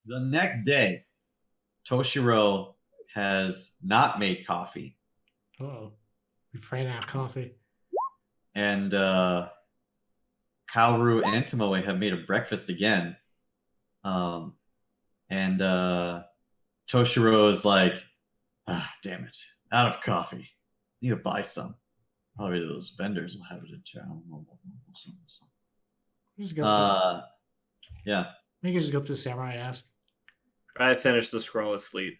The next day, Toshiro has not made coffee, Oh, we ran out of coffee. and Kaoru and Tomoe have made a breakfast again. Um, and Toshiro is like, damn it, out of coffee. Need to buy some. Probably those vendors will have it in town. Just go to, Yeah. we can just go to the samurai and ask. I finished the scroll of sleep.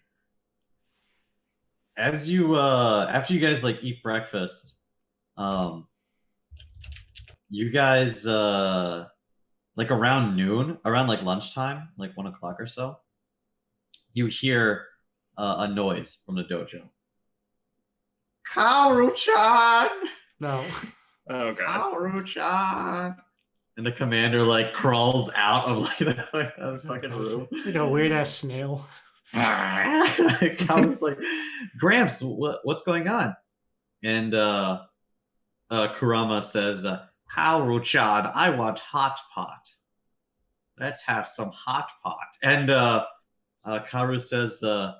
As you after you guys like eat breakfast, you guys like around noon, around like lunchtime, like 1 o'clock or so, you hear a noise from the dojo. Kaoru-chan! No. Oh god. Kaoru-chan! And the commander like crawls out of like the fucking room. It's like a weird ass snail. Kaoru's like, Gramps, what's going on? And Kurama says, Kaoru-chan, I want hot pot. Let's have some hot pot. And Kaoru says, oh,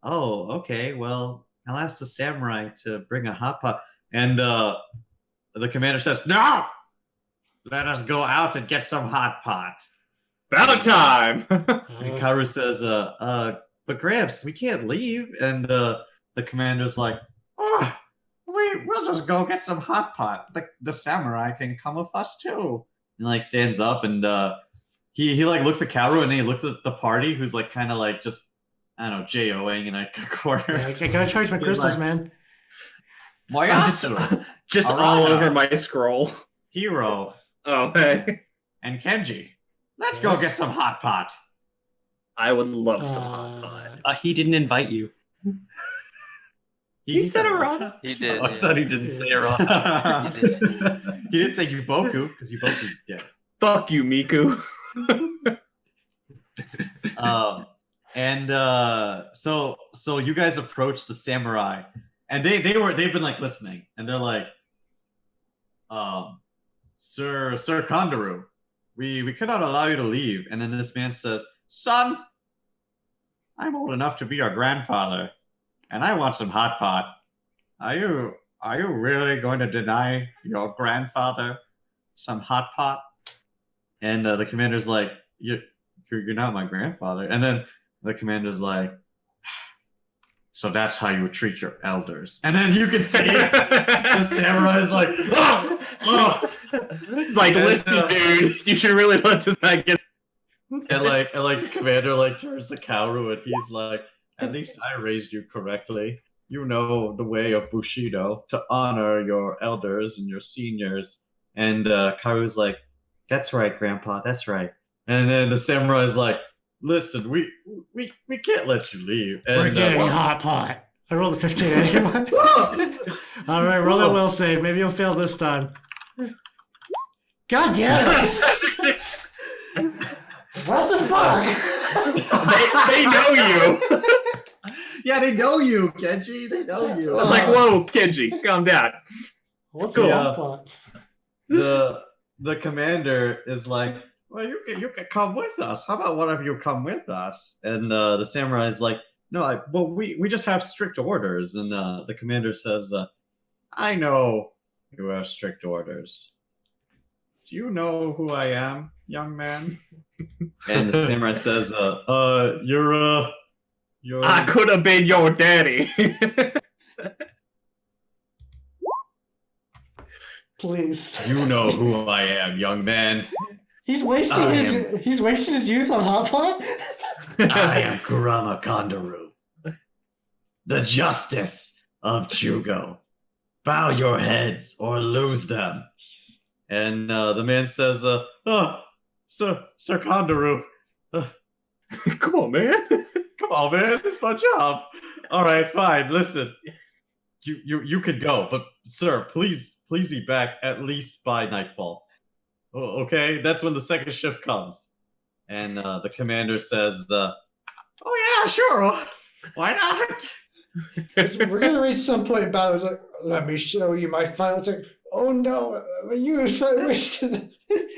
okay, well, I'll ask the samurai to bring a hot pot. And the commander says, no! Let us go out and get some hot pot. About time! And Kaoru says, but Gramps, we can't leave. And the commander's like, oh, we'll just go get some hot pot. The samurai can come with us too. And like stands up and he like looks at Kaoru and then he looks at the party who's like kind of like just I don't know J-O-ing in a corner. Yeah, I gotta charge my crystals, like, man. Why just all over my scroll. Hiro. Oh hey. And Kenji. Let's go get some hot pot. I would love some hot pot. He didn't invite you. He said Arata. He did. Oh, I thought he didn't say Arata. He didn't say Yuboku because Yuboku's dead. Fuck you, Miku. So you guys approach the samurai, and they've been like listening, and they're like, Sir Kondaru, we cannot allow you to leave. And then this man says, son, I'm old enough to be your grandfather, and I want some hot pot. Are you really going to deny your grandfather some hot pot? And the commander's like, you're not my grandfather. And then the commander's like, so that's how you would treat your elders. And then you can see the samurai is like, oh, oh. It's like, listen, dude, you should really let this guy get. And the commander like turns to Kaoru and he's like, at least I raised you correctly. You know the way of Bushido to honor your elders and your seniors. And Kaoru's like, that's right, Grandpa, that's right. And then the samurai is like, listen, we can't let you leave. And, we're getting hot pot. I rolled a 15 anyway. All right, roll that will save. Maybe you'll fail this time. God damn it! What the fuck? they know you. Yeah, they know you, Kenji. They know you. I was like, whoa, Kenji, calm down. What's Cool. a hot pot? The commander is like, well, you can come with us. How about one of you come with us? And the samurai is like, no, we just have strict orders. And the commander says, I know you have strict orders. Do you know who I am, young man? And the samurai says, you're I could have been your daddy. Please. You know who I am, young man. He's wasting his youth on hot pot? I am Kurama Kondaru, the justice of Chugo. Bow your heads or lose them. And the man says, Sir Kondaru. Come on, man. Come on, man. It's my job. All right, fine. Listen, you could go, but sir, please be back at least by nightfall. Okay, that's when the second shift comes. And the commander says, oh yeah, sure. Why not? We're gonna reach some point about it's like, let me show you my final tech. Oh no, the youth I wasted.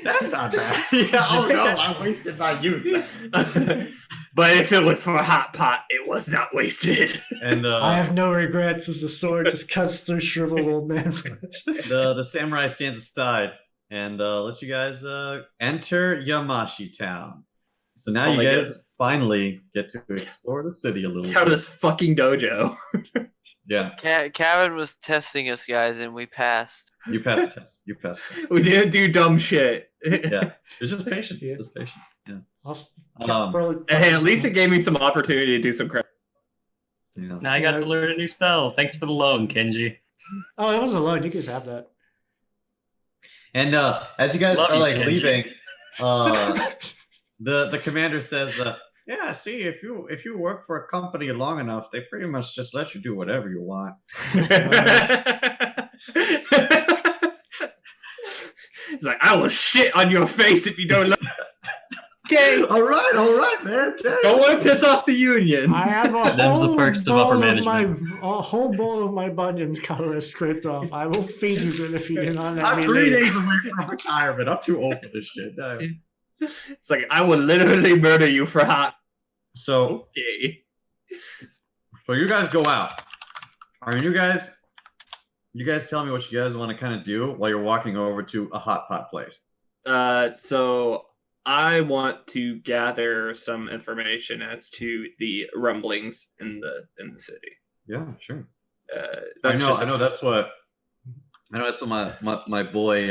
That's not bad. Yeah, oh no, I wasted my youth. But if it was for a hot pot, it was not wasted. And I have no regrets as the sword just cuts through shriveled old man flesh. the samurai stands aside and lets you guys enter Yamashi Town. So now you guys finally get to explore the city a little Out of bit. this fucking dojo. Yeah, Kevin was testing us, guys, and we passed. you passed the test. You passed the test. We didn't do dumb shit. Yeah, it's just patience. Yeah. Just patience. Yeah. Hey, at least it gave me some opportunity to do some crap. Yeah. Now I got to learn a new spell. Thanks for the loan, Kenji. Oh, it wasn't alone. You guys have that. And as you guys Love are you, like Kenji. leaving, the commander says, "Yeah, see, if you work for a company long enough, they pretty much just let you do whatever you want." It's like, I will shit on your face if you don't look. Okay. all right, man. Don't want to piss off the union. I have a Them's the whole perks of bowl upper of management. a whole bowl of my bunions color is scraped off. I will feed you good if you do not let I'm me 3 leave. days away from retirement. I'm too old for this shit. No. It's like, I will literally murder you for hot. So Okay. you guys go out. I mean, you guys tell me what you guys want to kind of do while you're walking over to a hot pot place. So I want to gather some information as to the rumblings in the city. Yeah, sure. That's I know that's what my boy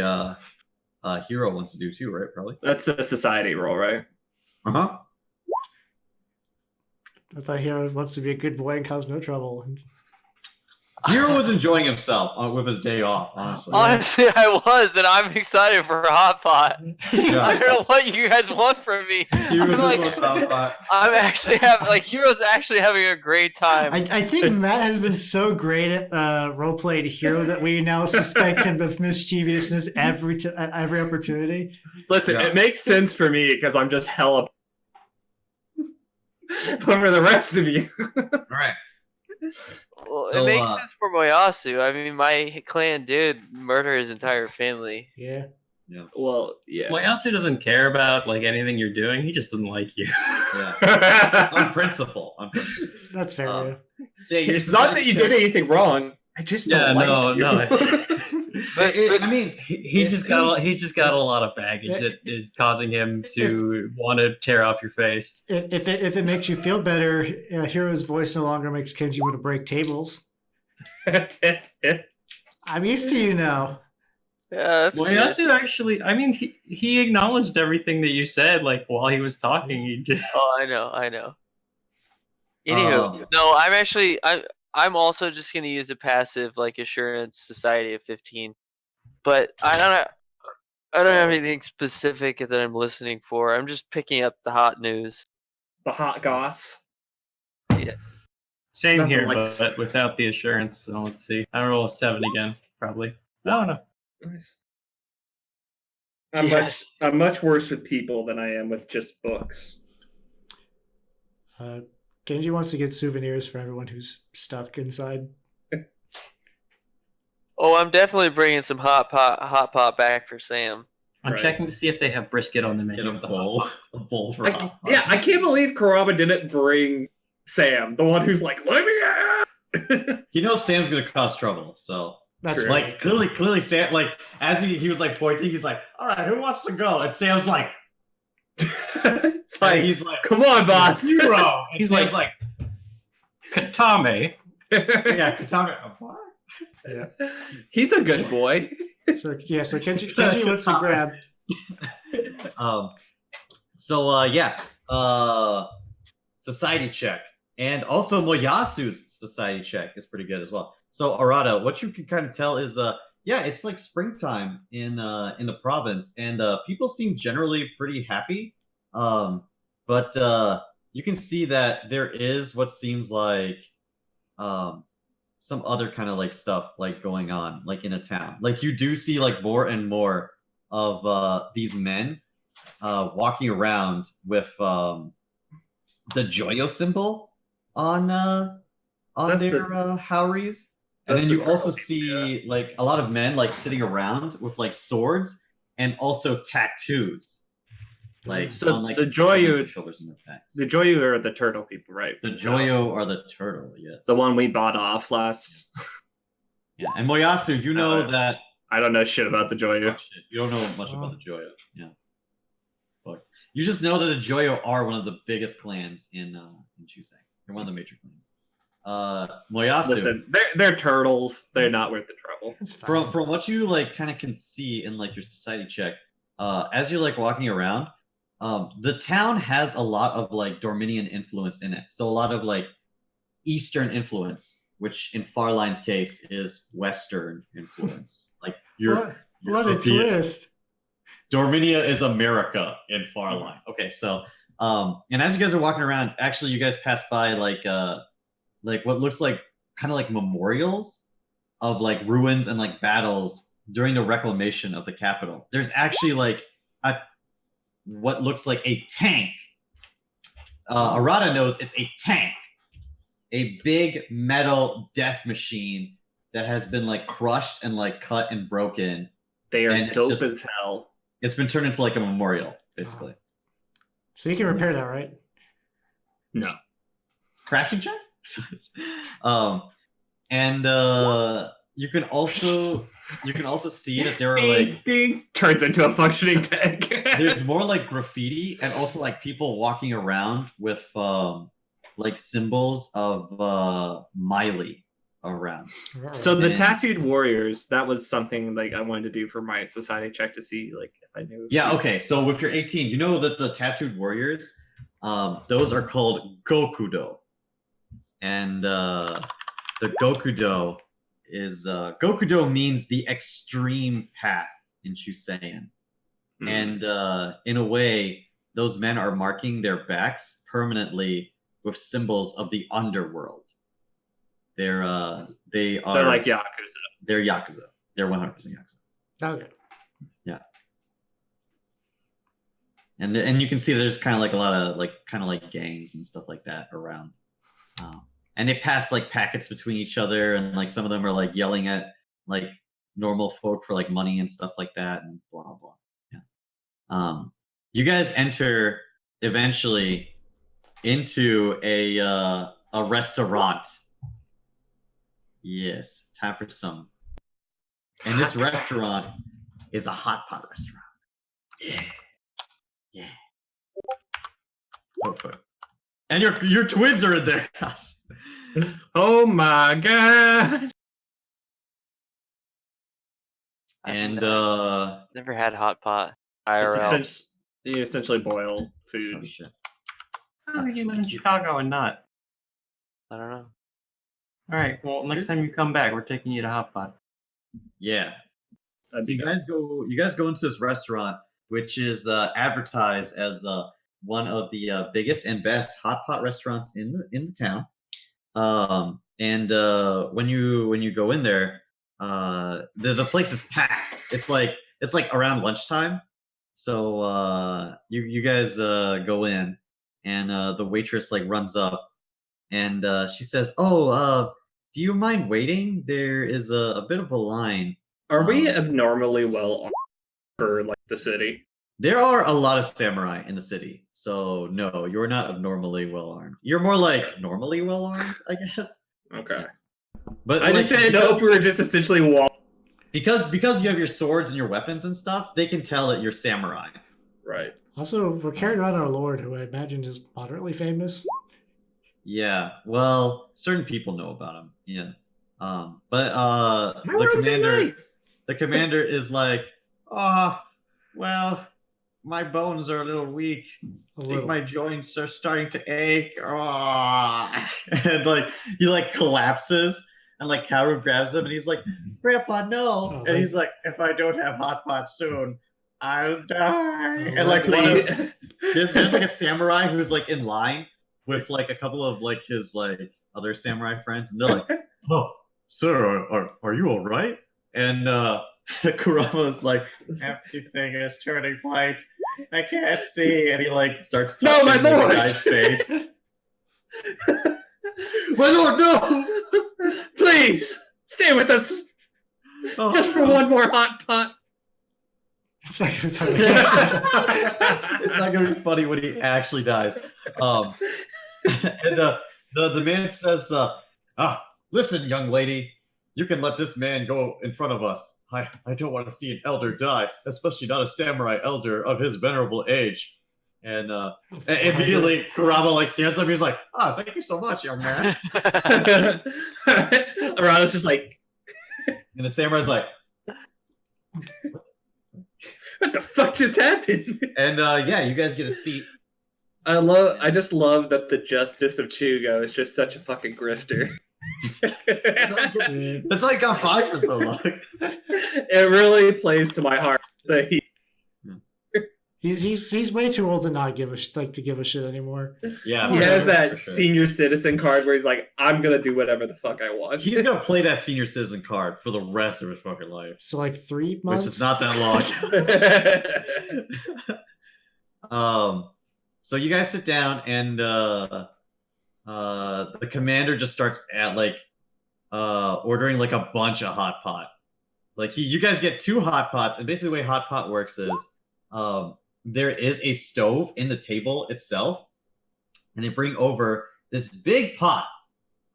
Hero wants to do too, right? Probably. That's a society role, right? Uh-huh. I thought Hero wants to be a good boy and cause no trouble. Hero was enjoying himself with his day off, honestly. Honestly, I was, and I'm excited for a hot pot. Yeah. I don't know what you guys want from me. Hero I'm just like, wants hot pot. I'm actually Hero's actually having a great time. I think Matt has been so great at roleplaying Hero that we now suspect him of mischievousness at every opportunity. Listen, Yeah. it makes sense for me because I'm just hella. But for the rest of you, All right. Well, So, it makes sense for Moyasu. I mean, my clan did murder his entire family. Yeah. well, yeah. Moyasu doesn't care about like anything you're doing. He just doesn't like you. Yeah. On principle. That's fair. Um, yeah. So yeah, It's not that you did anything wrong. I just don't like you. no. But I mean, He's just got a lot of baggage that is causing him to want to tear off your face. If it makes you feel better, Hero's voice no longer makes Kenji want to break tables. I'm used to you now. yeah, that's good. Moyasu actually, I mean, he acknowledged everything that you said. Like while he was talking, he did. Oh, I know. Anywho, no, I'm also just gonna use a passive like assurance society of 15, but I don't have anything specific that I'm listening for. I'm just picking up the hot news. The hot goss. Same Nothing here, like- but without the assurance. So let's see. I roll a 7 again, probably. I don't know. Nice. I'm much worse with people than I am with just books. Kenji wants to get souvenirs for everyone who's stuck inside. Oh, I'm definitely bringing some hot pot back for Sam. I'm Right. checking to see if they have brisket on the get menu. a at the bowl. A bowl for hot pot. Yeah, I can't believe Karama didn't bring Sam, the one who's like, let me out. He knows Sam's gonna cause trouble, so That's True. like clearly Sam, like as he was like pointing, he's like, all right, who wants to go? And Sam's like, It's like, he's like, come on, boss. Hero. And He's Sam's like, Katame. yeah, Katami. What? Yeah. He's a good boy. So Kenji wants to grab. Society check, and also Moyasu's society check is pretty good as well. So Arata, what you can kind of tell is it's like springtime in the province, and people seem generally pretty happy. But you can see that there is what seems like some other kind of like stuff like going on like in a town. Like you do see like more and more of these men walking around with the Joyo symbol on on That's their houries. And that's then the you also turtle people, see like a lot of men like sitting around with like swords and also tattoos, like So on like the Joyo- their shoulders and their backs. The Joyo are the turtle people, right? The Joyo are the turtle, yes. The one we bought off last. Yeah, and Moyasu, you know that I don't know shit about the Joyo. you don't know much about the Joyo. Yeah, but you just know that the Joyo are one of the biggest clans in Chusei. They're one of the major clans. Moyasu. Listen, they're turtles. They're not worth the trouble. It's fine. From what you like kind of can see in like your society check, as you're like walking around, the town has a lot of like Dorminian influence in it. So a lot of like Eastern influence, which in Farline's case is Western influence. Like What a twist. Dorminia is America in Farline. Okay, so and as you guys are walking around, actually you guys pass by like what looks like kind of like memorials of like ruins and like battles during the reclamation of the capital. There's actually like what looks like a tank. Arata knows it's a tank, a big metal death machine that has been like crushed and like cut and broken. They And are it's dope just- as hell. It's been turned into like a memorial, basically. So you can repair that, right? No. Crafting check. And you can also see that there are like Ding, turns into a functioning tank. there's more like graffiti and also like people walking around with like symbols of Miley around. So the And- tattooed warriors, that was something like I wanted to do for my society check to see like if I knew. Yeah, okay. So if you're 18, you know that the tattooed warriors, those are called Gokudo. And the Gokudo is Gokudo means the extreme path in Chuseian. Mm. And in a way, those men are marking their backs permanently with symbols of the underworld. They're They're like Yakuza. They're Yakuza. They're 100% Yakuza. Okay. And you can see there's kind of like a lot of like kind of like gangs and stuff like that around. And they pass like packets between each other, and like some of them are like yelling at like normal folk for like money and stuff like that, and blah blah. Yeah. You guys enter eventually into a restaurant. Yes, time for some. And this restaurant is a hot pot restaurant. Yeah. Go for it. And your twins are in there. Oh my god! And Never had hot pot It's IRL. you essentially boil oh food. shit. How did you live in Chicago and not? I don't know. All right. Well, next time you come back, we're taking you to Hot Pot. Yeah. That'd be You guys go into this restaurant, which is advertised as one of the biggest and best hot pot restaurants in the town. And when you go in there, the place is packed. It's like around lunchtime. So you guys go in, and the waitress like runs up, and she says, "Oh, do you mind waiting? There is a bit of a line." Are we abnormally well armed for like the city? There are a lot of samurai in the city, so no, you're not abnormally well armed. You're more like normally well armed, I guess. Okay. But I just didn't know if we were just essentially because you have your swords and your weapons and stuff, they can tell that you're samurai. Right. Also, we're carrying around our lord, who I imagine is moderately famous. Yeah, well, certain people know about him. Yeah, but My robes are nice. the commander is like, well, my bones are a little weak. A I think little. my joints are starting to ache. And like he like collapses, and like Kaoru grabs him, and he's like, "Grandpa, no!" Oh, And he's like, "If I don't have hot pot soon, I'll die." Oh, And like one of Please. there's like a samurai who's like in line with like a couple of like his like other samurai friends, and they're like, "Oh, sir, are you all right?" And Kurama's like, "Everything is turning white. I can't see." And he like starts No, touching my the lord! guy's face. My lord, no! Please stay with us, just for one more hot pot. It's not gonna be funny. It's not gonna be funny when he actually dies. And the man says, listen, young lady, you can let this man go in front of us. I don't want to see an elder die, especially not a samurai elder of his venerable age. And immediately Kurama stands up. He's like, thank you so much, young man. Arata's just like, And the samurai's like, what the fuck just happened? and you guys get a seat. I just love that the justice of Chugo is just such a fucking grifter. That's why I got by for so long. It really plays to my heart that he's way too old to not give a shit anymore. Yeah, he has that for sure. senior citizen card where he's like, I'm gonna do whatever the fuck I want. He's gonna play that senior citizen card for the rest of his fucking life. So like 3 months. Which is not that long. So you guys sit down, and the commander just starts at ordering like a bunch of hot pot. Like you guys get 2 hot pots, and basically the way hot pot works is there is a stove in the table itself, and they bring over this big pot,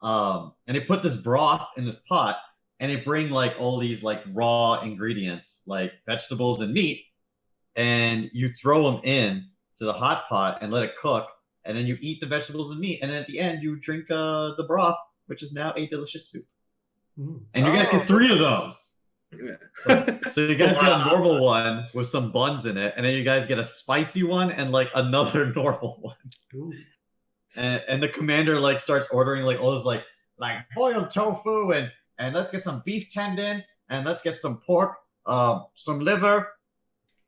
and they put this broth in this pot, and they bring like all these like raw ingredients like vegetables and meat, and you throw them in to the hot pot and let it cook, and then you eat the vegetables and meat, and then at the end you drink the broth, which is now a delicious soup. And you guys get 3 of those. So you guys get a normal one with some buns in it, and then you guys get a spicy one and like another normal one. And the commander like starts ordering like all this like boiled tofu, and let's get some beef tendon, and let's get some pork, some liver,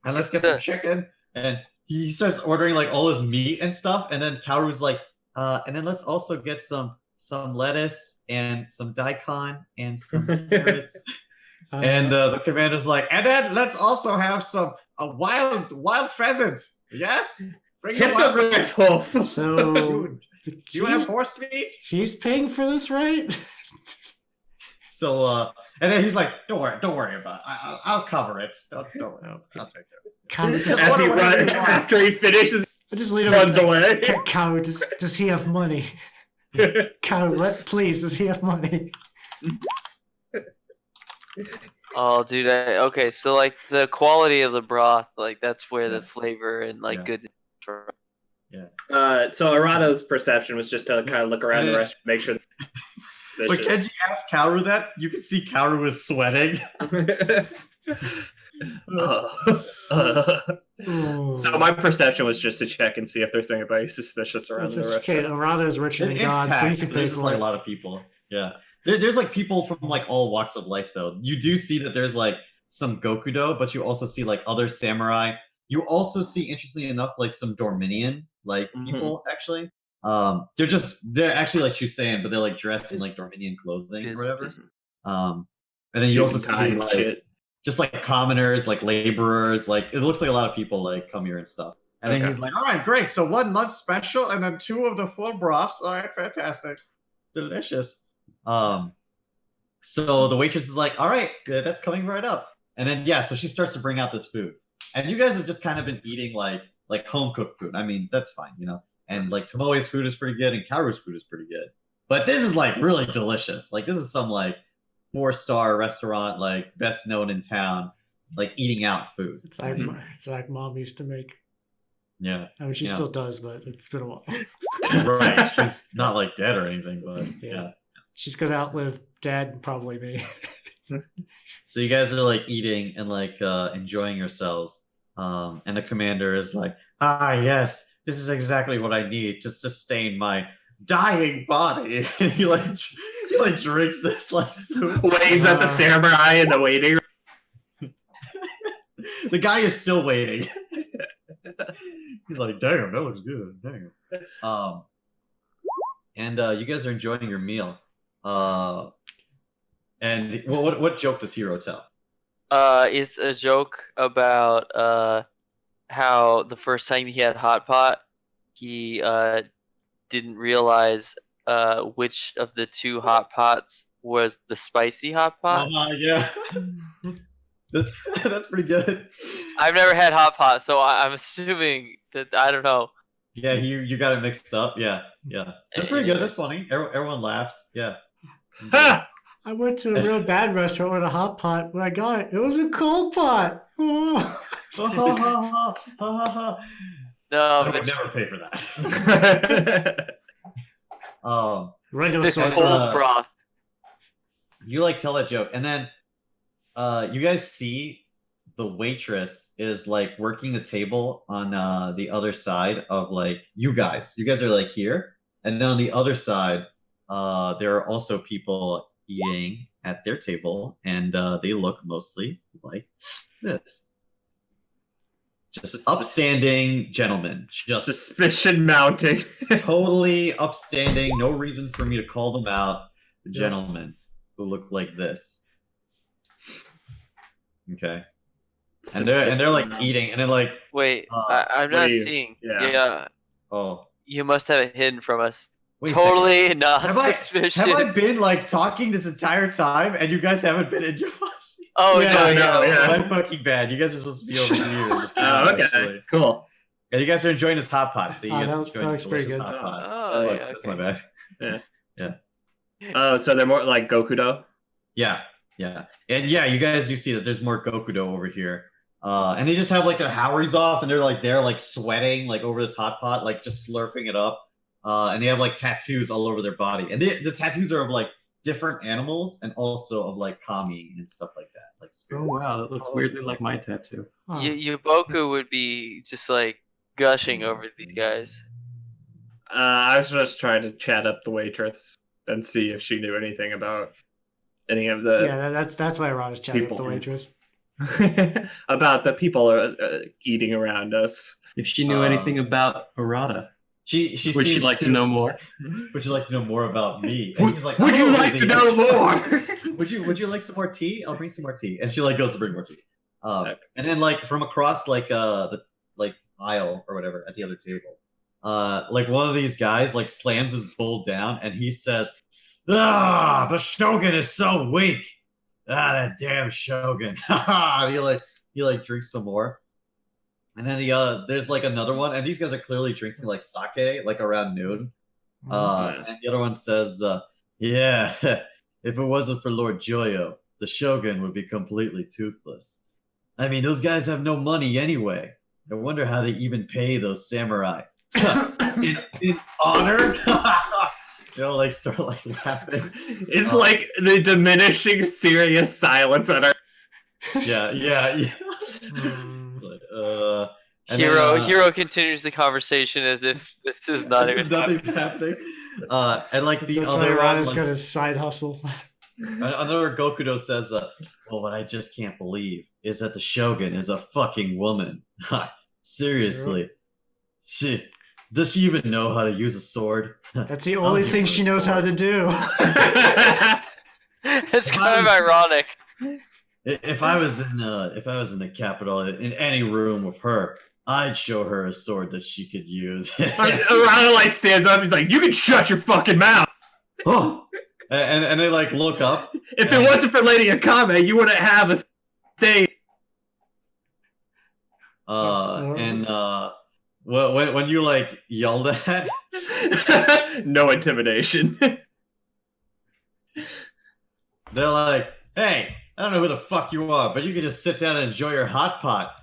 and let's get some chicken. And he starts ordering like all his meat and stuff, and then Kaoru's like, and then let's also get some lettuce and some daikon and some carrots. And the commander's like, and then let's also have a wild pheasant. Yes, bring the wild pheasant. So do you have horse meat? He's paying for this, right? So and then he's like, don't worry about it. I'll cover it. Don't worry. I'll take it. As he runs after he finishes, I just lead him runs away. Cow, does he have money? Cow, please, does he have money? Oh, dude. Okay, so like the quality of the broth, like that's where the flavor and goodness. So Arata's perception was just to kind of look around the restaurant, make sure. But Kenji asked Kaoru that. You can see Kaoru was sweating. So my perception was just to check and see if there's anybody suspicious around the restaurant. Okay, Arata is richer than God, so he can pay for like a lot of people. Yeah. There's like people from like all walks of life though. You do see that there's like some Gokudo, but you also see like other samurai. You also see, interestingly enough, like some Dorminian people actually. They're actually like Chusein, but they're like dressed in like Dorminian clothing or whatever. And then you also see like just like commoners, like laborers, like it looks like a lot of people like come here and stuff. And then he's like, all right, great. So 1 lunch special and then 2 of the full broths. All right, fantastic. Delicious. So the waitress is like, all right, that's coming right up. And then so she starts to bring out this food. And you guys have just kind of been eating like home cooked food. I mean, that's fine, you know. And like Tomoe's food is pretty good and Kaoru's food is pretty good. But this is like really delicious. Like this is some like 4-star restaurant, like best known in town, like eating out food. It's like mom used to make. Yeah. I mean, she still does, but it's been a while. Right. She's not like dead or anything, but yeah. She's gonna outlive Dad and probably me. So you guys are like eating and like enjoying yourselves. And the commander is like, yes, this is exactly what I need to sustain my dying body. And he drinks this like soup. Waves at the samurai in the waiting room. The guy is still waiting. He's like, damn, that looks good. Damn. And you guys are enjoying your meal. And what joke does Hiro tell? It's a joke about how the first time he had hot pot, he didn't realize which of the 2 hot pots was the spicy hot pot. Yeah. That's pretty good. I've never had hot pot, so I'm assuming that I don't know. Yeah, you got it mixed up. Yeah. That's pretty good. That's funny. Everyone laughs. Yeah. Ha! I went to a real bad restaurant with a hot pot. When I got it, it was a cold pot. Oh. I No, would but never pay for that. Regular this sort. cold broth. You like tell that joke, and then you guys see the waitress is like working the table on the other side of like you guys. You guys are like here, and then on the other side, there are also people eating at their table, and they look mostly like this. Just upstanding gentlemen. Just Suspicion mounting. totally upstanding. No reason for me to call them out. Gentlemen who look like this. Okay. And they're like eating, and they're like, Wait, Uh, I'm what not do you- seeing. yeah. Yeah, oh, you must have it hidden from us. wait a second. Totally not Have I suspicious. been like talking this entire time, and you guys haven't been in your Oh Yeah, no, no, no. yeah. I'm fucking bad. You guys are supposed to be over here. Oh, okay. Actually. Cool. Yeah, you guys are enjoying this hot pot. See, you guys that- are enjoying that this looks pretty delicious good. hot pot. Oh, yeah, That's okay. my bad. Oh, so they're more like Gokudo? Yeah, and yeah, you guys do see that there's more Gokudo over here, and they just have like their Howeries off, and they're like sweating like over this hot pot, like just slurping it up, and they have like tattoos all over their body, and the tattoos are of like different animals and also of like kami and stuff like that, like Oh spirits. wow, that looks weirdly like my tattoo. Huh. Yuboku would be just like gushing over these guys. I was just trying to chat up the waitress and see if she knew anything about any of the Yeah, that's why Ron is chatting with people. the waitress. about the people eating around us. If she knew anything about Arata, She would she seems like to know more? Would you like to know more about me? And she's like, Would you "I'm like busy." to know more? Would you like some more tea? I'll bring some more tea. And she like goes to bring more tea. Okay. And then like from across like the like aisle or whatever at the other table, like one of these guys like slams his bowl down and he says, "Ah, the Shogun is so weak. Ah, that damn Shogun." And he like drinks some more. And then there's like another one, and these guys are clearly drinking like sake, like around noon. And the other one says, "Yeah, if it wasn't for Lord Joyo, the Shogun would be completely toothless. I mean, those guys have no money anyway. I wonder how they even pay those samurai. in honor." Like start like laughing. It's like the diminishing serious silence at our Yeah. Mm. It's like, and then, Hero continues the conversation as if this is not even nothing's happening. And like the That's why other Ron one, is like, got his side hustle. another Gokudo says, "Well, what I just can't believe is that the Shogun is a fucking woman. Seriously, does she even know how to use a sword?" That's the only thing she knows how to do. It's kind of ironic. If I was in the capital, in any room with her, I'd show her a sword that she could use. Rana like stands up. He's like, "You can shut your fucking mouth. Oh. And they like look up. If it wasn't for Lady Akame, you wouldn't have a state." And when you like yelled at, No intimidation. they're like, "Hey, I don't know who the fuck you are, but you can just sit down and enjoy your hot pot."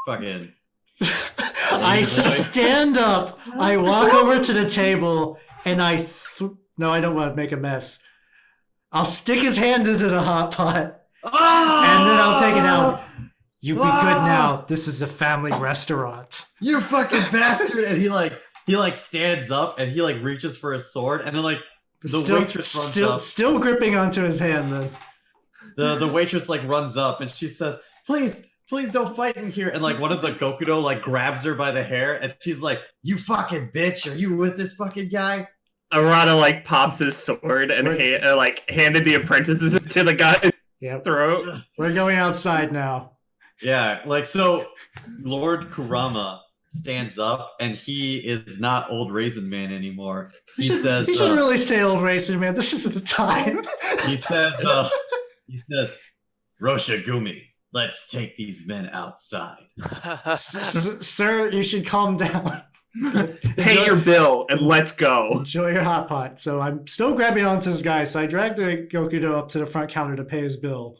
Fucking. I stand up, I walk over to the table, and no, I don't want to make a mess. I'll stick his hand into the hot pot, and then I'll take it out. You be good now. This is a family restaurant. You fucking bastard! And he like stands up and he like reaches for his sword, and then like the waitress runs up. Still gripping onto his hand. Then The waitress like runs up and she says, "Please don't fight in here." And like one of the Gokudo like grabs her by the hair and she's like, "You fucking bitch! Are you with this fucking guy?" Arata like pops his sword and handed the apprentices to the guy's Yep. throat. We're going outside now. Yeah, like so Lord Kurama stands up, and he is not Old Raisin Man anymore. He He says, should really stay Old Racing Man. This is the time. he says, Roshigumi, let's take these men outside. Sir, you should calm down. Pay your bill and let's go. Enjoy your hot pot. So I'm still grabbing onto this guy. So I drag the Gokudo up to the front counter to pay his bill.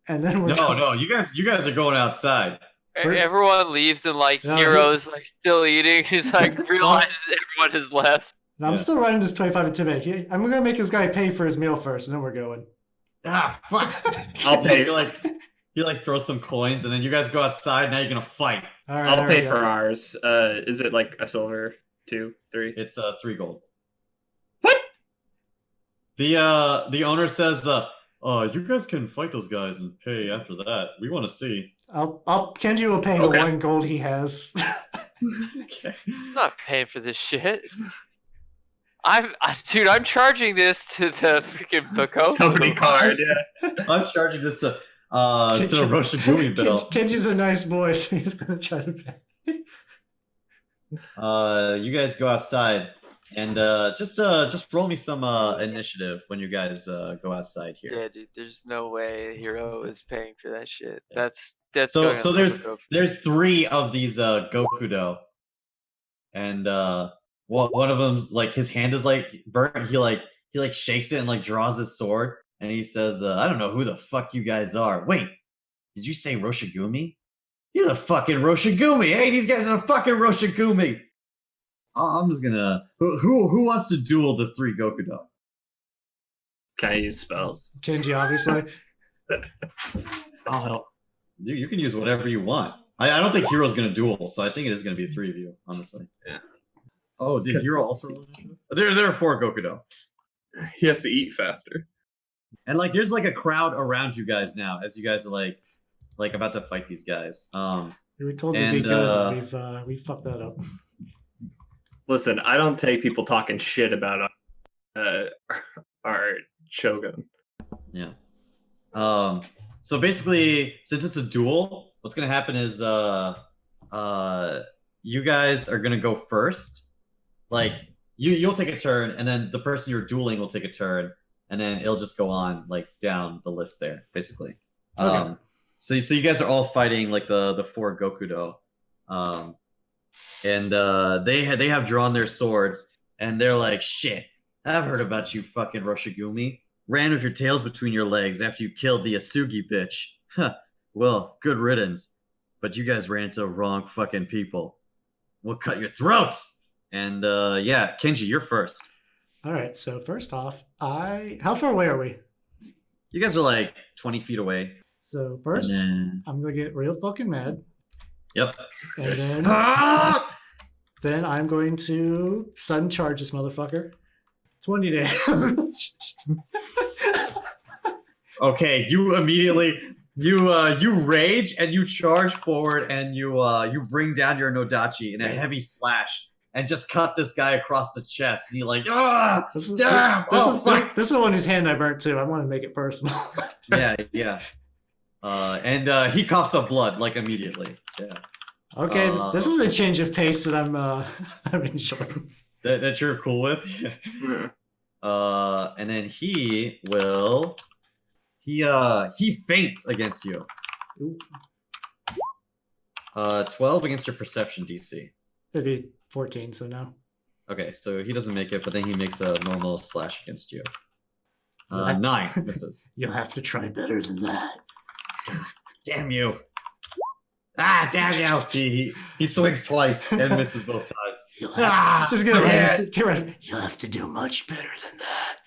And then No, you guys are going outside. Everyone leaves and like No, Hero's like still eating. He's like realizes everyone has left. And I'm still running this 25 intimidate. I'm gonna make this guy pay for his meal first, and then we're going. Ah, fuck. I'll pay. You throw some coins, and then you guys go outside. Now you're gonna fight. All right, I'll pay for ours. Is it like a silver? 2, 3? It's 3 gold. What? The owner says, you guys can fight those guys and pay after that. We want to see. Kenji will pay the 1 gold he has. Okay. I'm not paying for this shit. Dude, I'm charging this to the freaking Bako Company card, yeah. I'm charging this to the Roshigumi bill. Kenji's a nice boy, so he's gonna try to pay. You guys go outside and just roll me some initiative when you guys go outside here. Yeah, dude, there's no way Hero is paying for that shit. Yeah. That's So going so on the there's 3 of these Gokudo, and one of them's like his hand is like burnt. He like shakes it and like draws his sword, and he says, "I don't know who the fuck you guys are. Wait, did you say Roshigumi? You're the fucking Roshigumi. Hey, these guys are the fucking Roshigumi." I'm just gonna. Who wants to duel the 3 Gokudo? Can I use spells? Kenji, obviously. Oh, You can use whatever you want. I don't think Hero's gonna duel, so I think it is gonna be 3 of you, honestly. Yeah. Oh, did Hero also roll initiative? There are 4 Gokudo. he has to eat faster. And like there's like a crowd around you guys now as you guys are like about to fight these guys. We told you to be good, but we've fucked that up. Listen, I don't take people talking shit about our Shogun. Yeah. So basically, since it's a duel, what's gonna happen is you guys are gonna go first. Like you'll take a turn, and then the person you're dueling will take a turn, and then it'll just go on like down the list there, basically. Okay. So you guys are all fighting like the 4 Gokudo. And they have drawn their swords, and they're like, "Shit, I've heard about you, fucking Roshigumi. Ran with your tails between your legs after you killed the Asugi bitch. Huh. Well, good riddance. But you guys ran into the wrong fucking people. We'll cut your throats." And yeah, Kenji, you're first. All right. So first off, how far away are we? You guys are like 20 feet away. So first, And then... I'm gonna get real fucking mad, Yep. and then I'm going to sudden charge this motherfucker. 20 damage. Okay, you immediately you rage and you charge forward and you bring down your Nodachi in a heavy slash and just cut this guy across the chest. And you're like, damn! This is the one whose hand I burnt too. I want to make it personal. Yeah. And he coughs up blood like immediately. Yeah. Okay, this is a change of pace that I'm enjoying. That you're cool with. And then he faints against you. Ooh. 12 against your perception DC. It'd be 14, so no. Okay, so he doesn't make it, but then he makes a normal slash against you. 9 misses. You'll have to try better than that. Damn you! Ah, damn you! He swings twice and misses both times. Just get ready. You'll have to do much better than that.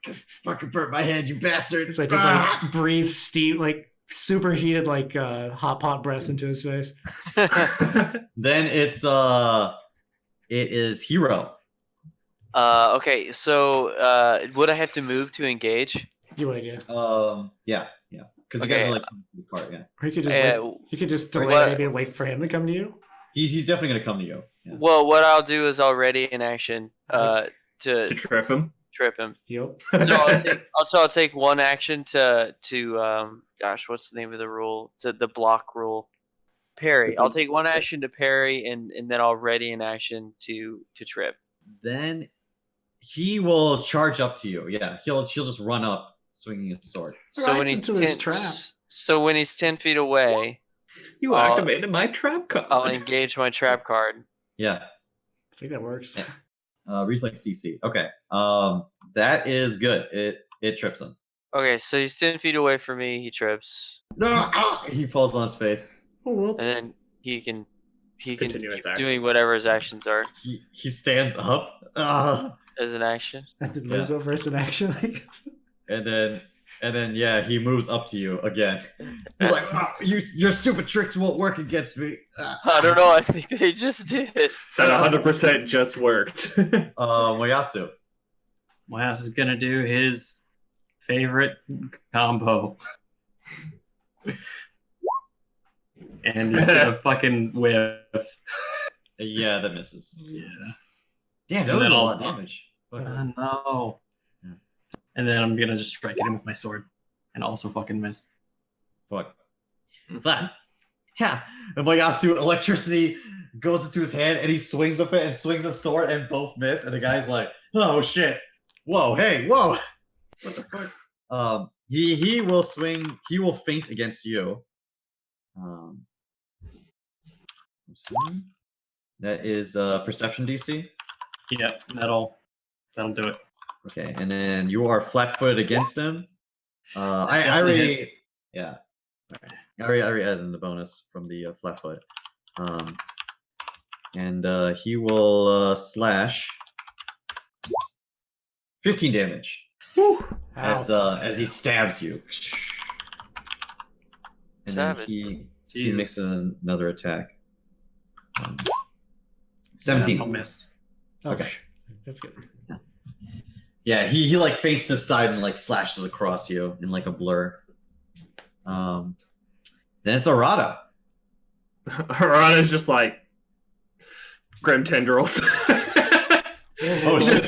Just fucking burn my head, you bastard! So I just like breathe steam, like superheated, like hot pot breath into his face. Then it is Hero. Okay, so would I have to move to engage? You would, yeah. Yeah. Because you guys are like apart, yeah. Or you could just delay maybe and wait for him to come to you. He's definitely gonna come to you. Yeah. Well, what I'll do is I'll ready an action to trip him. Yep. So I'll take one action to gosh, what's the name of the rule? To the block rule. parry. I'll take one action to parry, and then I'll ready an action to trip. Then he will charge up to you. Yeah, he'll just run up, swinging his sword. So when Right he's into his trap. So when he's 10 feet away, You activated my trap card. I'll engage my trap card. Yeah. I think that works. Reflex DC. Okay. That is good. It trips him. Okay, so he's 10 feet away from me. He trips, He falls on his face. Oh, whoops. and then he can Continue his keep action. doing whatever his actions are He stands up. as an action. I did lose over as an action, I guess. And then yeah, he moves up to you again. He's like, your stupid tricks won't work against me. I don't know. I think they just did. That 100% just worked. Moyasu. My ass is gonna do his favorite combo. And he's gonna fucking whiff. Yeah, that misses. Yeah. Damn, that And was then a I'll- lot of damage. No. Yeah. And then I'm gonna just strike at him with my sword. And also fucking miss. Fuck. That. Yeah. And Moyasu, electricity goes into his hand and he swings with it and swings a sword and both miss. And the guy's like, oh shit. Whoa, hey, whoa. What the fuck? He will swing, he will feint against you. That is perception DC. Yeah, that'll do it. Okay, and then you are flat-footed against him. I definitely already, hits. yeah, I already added in the bonus from the flat-foot. And he will slash 15 damage as he stabs you. And then Savage. he Jesus. makes another attack. Yeah, 17. I'll miss. Oh, Okay. That's good. Yeah, he like feints to the side and like slashes across you in like a blur. Then it's Arata. Arana's just like grim tendrils. Oh shit!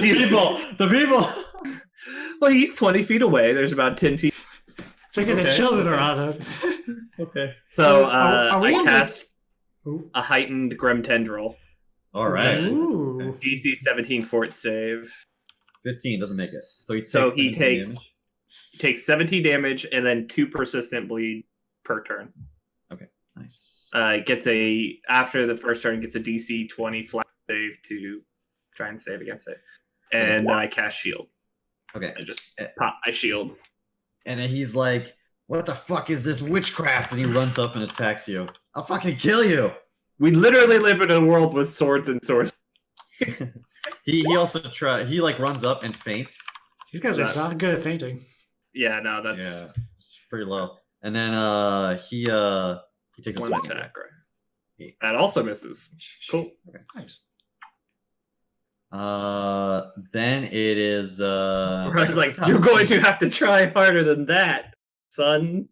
The people. Well, he's 20 feet away. There's about 10 feet. Look at the Okay. children are on it. Okay. So Are we I in the- cast Ooh. a heightened grim tendril. All right. Ooh. DC 17 fort save. 15 doesn't make it. So he takes. So he 17 takes damage. takes 17 damage and then 2 persistent bleed per turn. Nice. Gets after the first turn gets a DC 20 flat save to try and save against it. And then I cast shield. Okay. I just pop my shield. And then he's like, "What the fuck is this witchcraft?" And he runs up and attacks you. I'll fucking kill you. We literally live in a world with swords and swords. He also he like runs up and faints. These guys are not good at fainting. Yeah, no, that's Yeah, it's pretty low. And then he takes a one swing. attack, right? That also misses. Cool. Nice. Then it is I was like, you're going to have to try harder than that, son.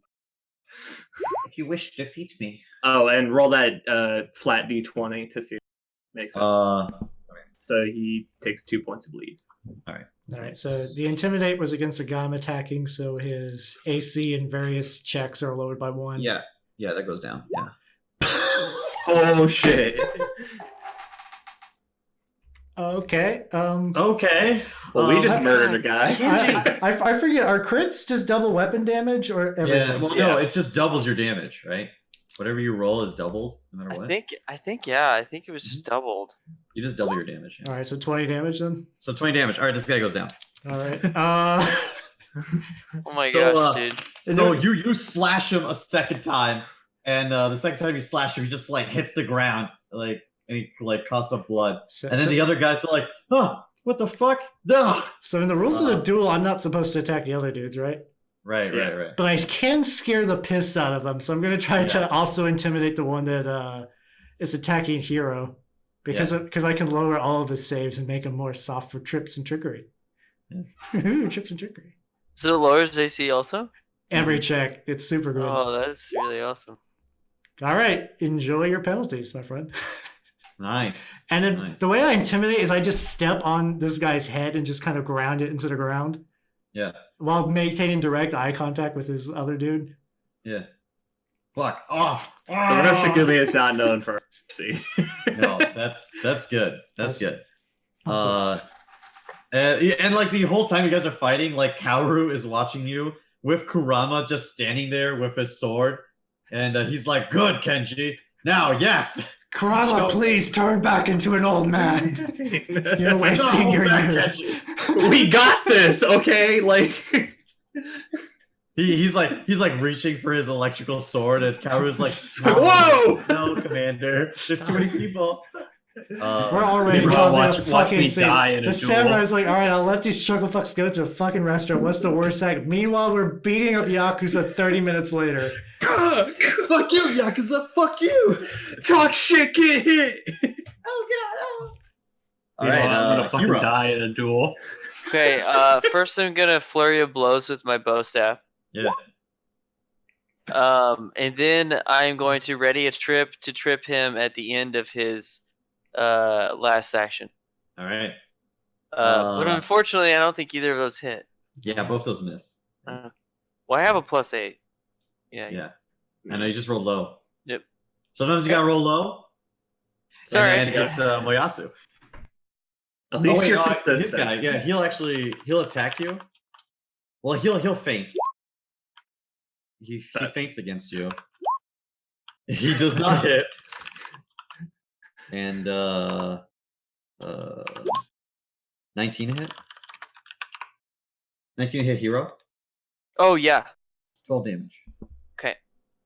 if you wish to defeat me. Oh, and roll that flat D20 to see if it makes it. So he takes 2 points of bleed. All right, so the Intimidate was against a guy I'm attacking, so his AC and various checks are lowered by 1. Yeah, that goes down. Yeah. Oh shit. Okay. Okay. Well, we just I- murdered a guy. I forget, are crits just double weapon damage or everything? Yeah. Well, no, it just doubles your damage, right? Whatever you roll is doubled, no matter I what. think it was just doubled. You just double your damage. Yeah. All right, so 20 damage then. So 20 damage. All right, this guy goes down. All right. Oh my So, gosh, dude. So you slash him a second time, and the second time you slash him, he just like hits the ground, like, and he like coughs up blood. And then the other guys are like, "Oh, what the fuck? No!" So in the rules of the duel, I'm not supposed to attack the other dudes, right? Right. But I can scare the piss out of them, so I'm going to try to also intimidate the one that is attacking Hero, because I can lower all of his saves and make him more soft for trips and trickery. Trips and trickery. So it lowers AC also? Every check, it's super good. Oh, that's really awesome. All right, enjoy your penalties, my friend. Nice. And then Nice. the way I intimidate is I just step on this guy's head and just kind of ground it into the ground Yeah. while maintaining direct eye contact with his other dude. Yeah. Fuck off. The Roshikumi is not known for mercy. No, that's good. That's good. Awesome. And like the whole time you guys are fighting, like Kaoru is watching you with Kurama just standing there with his sword, and he's like, "Good, Kenji. Now, yes." Kurama, please turn back into an old man. You're No, wasting hold your back, youth. Kenji. We got this, okay? Like, He's like reaching for his electrical sword, and Kaoru's like, Whoa! no, Commander, there's too many people." We're already Meanwhile, causing a watch fucking me scene. die in a The duel. samurai's like, all right, I'll let these chuckle fucks go to a fucking restaurant. What's the worst act? Meanwhile, we're beating up Yakuza 30 minutes later. Fuck you, Yakuza. Fuck you. Talk shit, get hit. Oh god. Oh. All Meanwhile, right, I'm gonna fucking Hero. die in a duel. Okay, first I'm gonna flurry of blows with my bow staff. Yeah. And then I'm going to ready a trip to trip him at the end of his last action. All right. But unfortunately, I don't think either of those hit. Yeah, both those miss. Well, I have a +8. Yeah. Yeah. I know you just rolled low. Yep. Sometimes you gotta roll low. Sorry. And it's Moyasu. At least you're His consistent. guy. Yeah, he'll attack you. Well, he'll feint. He feints against you. He does not hit. And 19 hit. 19 hit hero. Oh yeah. 12 damage. Okay.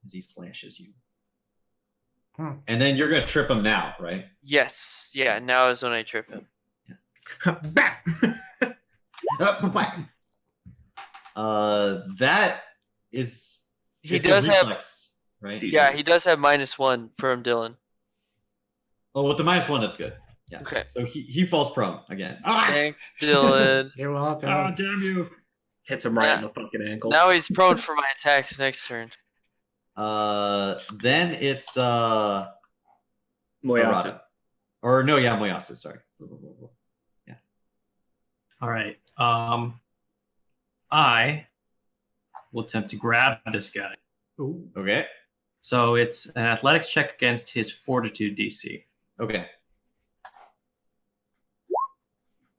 As he slashes you. Hmm. And then you're gonna trip him now, right? Yes. Yeah. Now is when I trip him. That is. He it's a does have. reflex, right? Yeah, he does have -1 from Dylan. Oh, with the -1, that's good. Yeah. Okay. So he falls prone again. Ah! Thanks, Dylan. You're welcome. Damn you! Hits him right Yeah. in the fucking ankle. Now he's prone for my attacks next turn. Then it's Moyasu. Arata. Or no, yeah, Moyasu. Sorry. Yeah. All right. I will attempt to grab this guy. Ooh. Okay. So it's an athletics check against his fortitude DC. Okay.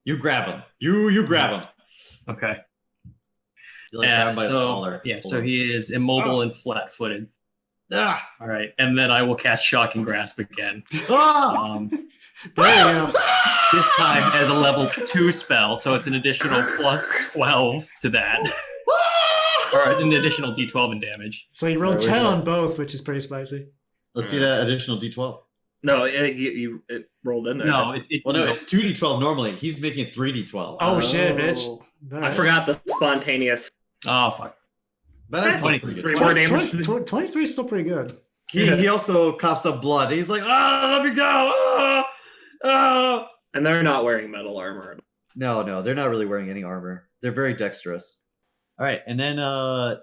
You grab him. You grab him. Okay. You like grab him by his so collar. yeah, so he is immobile Oh. and flat-footed. Ah! All right, and then I will cast Shocking Grasp again. Ah! There you go. This time as a level 2 spell, so it's an additional plus 12 to that, or an additional D12 in damage. So you rolled Alright, 10 where's on both, which is pretty spicy. Let's see that additional D12. No, it rolled in there. No, didn't Well, no, it's 2D12 normally. He's making 3D12. Oh, shit, bitch. it? I Alright. forgot the spontaneous. Oh fuck! But that's still 23 pretty good. more damage. 23 is still pretty good. He also coughs up blood. He's like, let me go. And they're not wearing metal armor. No, they're not really wearing any armor. They're very dexterous. All right, and then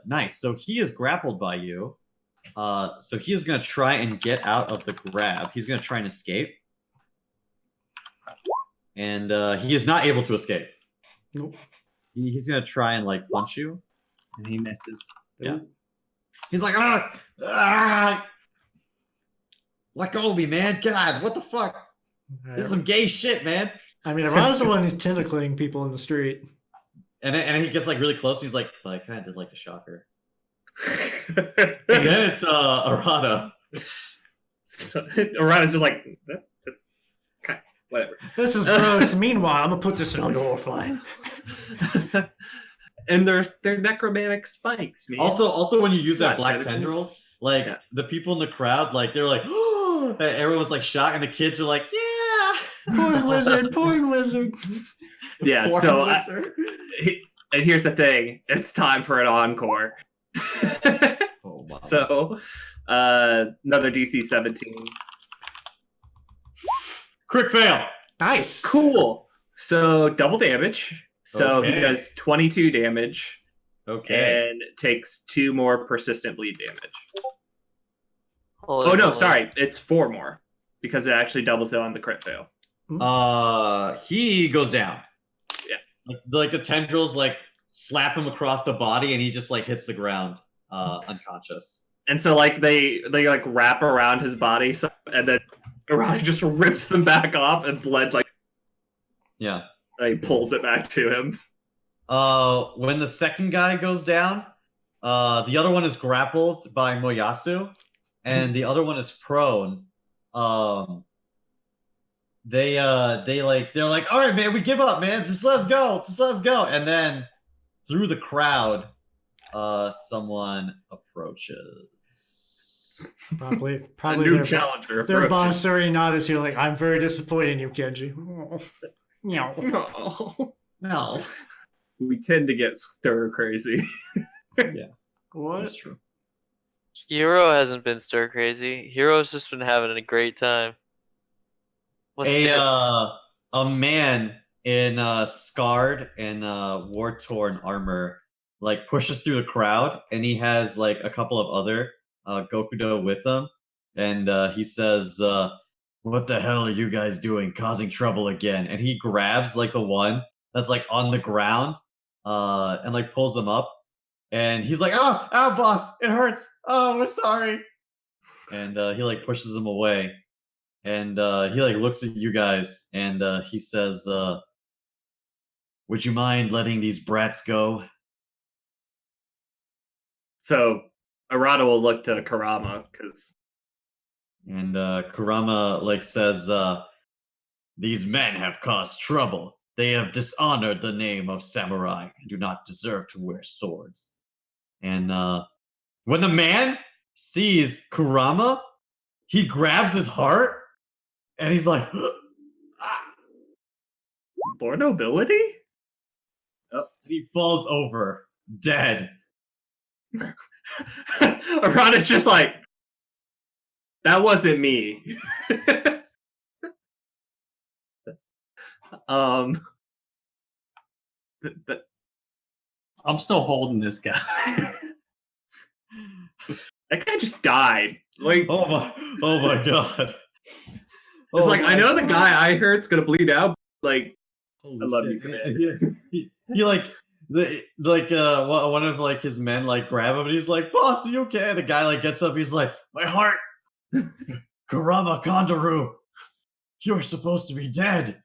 nice. So he is grappled by you. So he is gonna try and get out of the grab. He's gonna try and escape. And he is not able to escape. Nope. He's gonna try and like punch you. And he misses. Yeah. He's like, ah! Let go of me, man. God, what the fuck? This is some gay shit, man. I mean, Arana's the one who's tentacling people in the street. And then he gets like really close. And he's like, well, I kind of did like a shocker. And And then it's Arata. Arana's just like, whatever. This is gross. Meanwhile, I'm gonna put this in your fine. And they're necromantic spikes, man. Also, when you use that Not black tentacles. tendrils, like Yeah. the people in the crowd, like they're like, oh, everyone's like shocked, and the kids are like, yeah. Poor wizard, poor wizard. Yeah, Poor so wizard. and here's the thing: it's time for an encore. Oh, wow. So, another DC 17. Quick fail. Nice. Cool. So double damage. So Okay. he does 22 damage Okay. and takes 2 more persistent bleed damage. Holy Oh no, moly. sorry, it's 4 more because it actually doubles it on the crit fail. He goes down. Yeah. Like the tendrils like slap him across the body, and he just like hits the ground, unconscious. And so like they like wrap around his body, and then Arata just rips them back off, and Bled like pulls it back to him. When the second guy goes down, the other one is grappled by Moyasu, and the other one is prone. They're like, all right, man, we give up, man. Just let's go. And then through the crowd, someone approaches. Probably a new challenger. Their boss already noticed. You're like, I'm very disappointed in you, Kenji. No. We tend to get stir crazy. Yeah, What? that's true. Hero hasn't been stir crazy. Hero's just been having a great time. What's this? A man in scarred and war torn armor like pushes through the crowd, and he has like a couple of other Gokudo with him, and he says, "What the hell are you guys doing, causing trouble again?" And he grabs like the one that's like on the ground, and like pulls him up, and he's like, "Oh, boss, it hurts. Oh, we're sorry." And he like pushes him away. And he like looks at you guys, and he says, "Would you mind letting these brats go?" So Arata will look to Kurama because, and Kurama like says, "These men have caused trouble. They have dishonored the name of samurai and do not deserve to wear swords." And when the man sees Kurama, he grabs his heart, and he's like, "Ah!" Lord Nobility? He falls over, dead. Arata's just like, that wasn't me. I'm still holding this guy. That guy just died. Like, Oh my god. it's Oh like, I my know the God. guy I hurt's gonna bleed out. Like, Holy I love shit. you, Commander. He like one of like his men like grab him, and he's like, "Boss, are you okay?" And the guy like gets up, he's like, "My heart, Kurama Kondaru, you're supposed to be dead."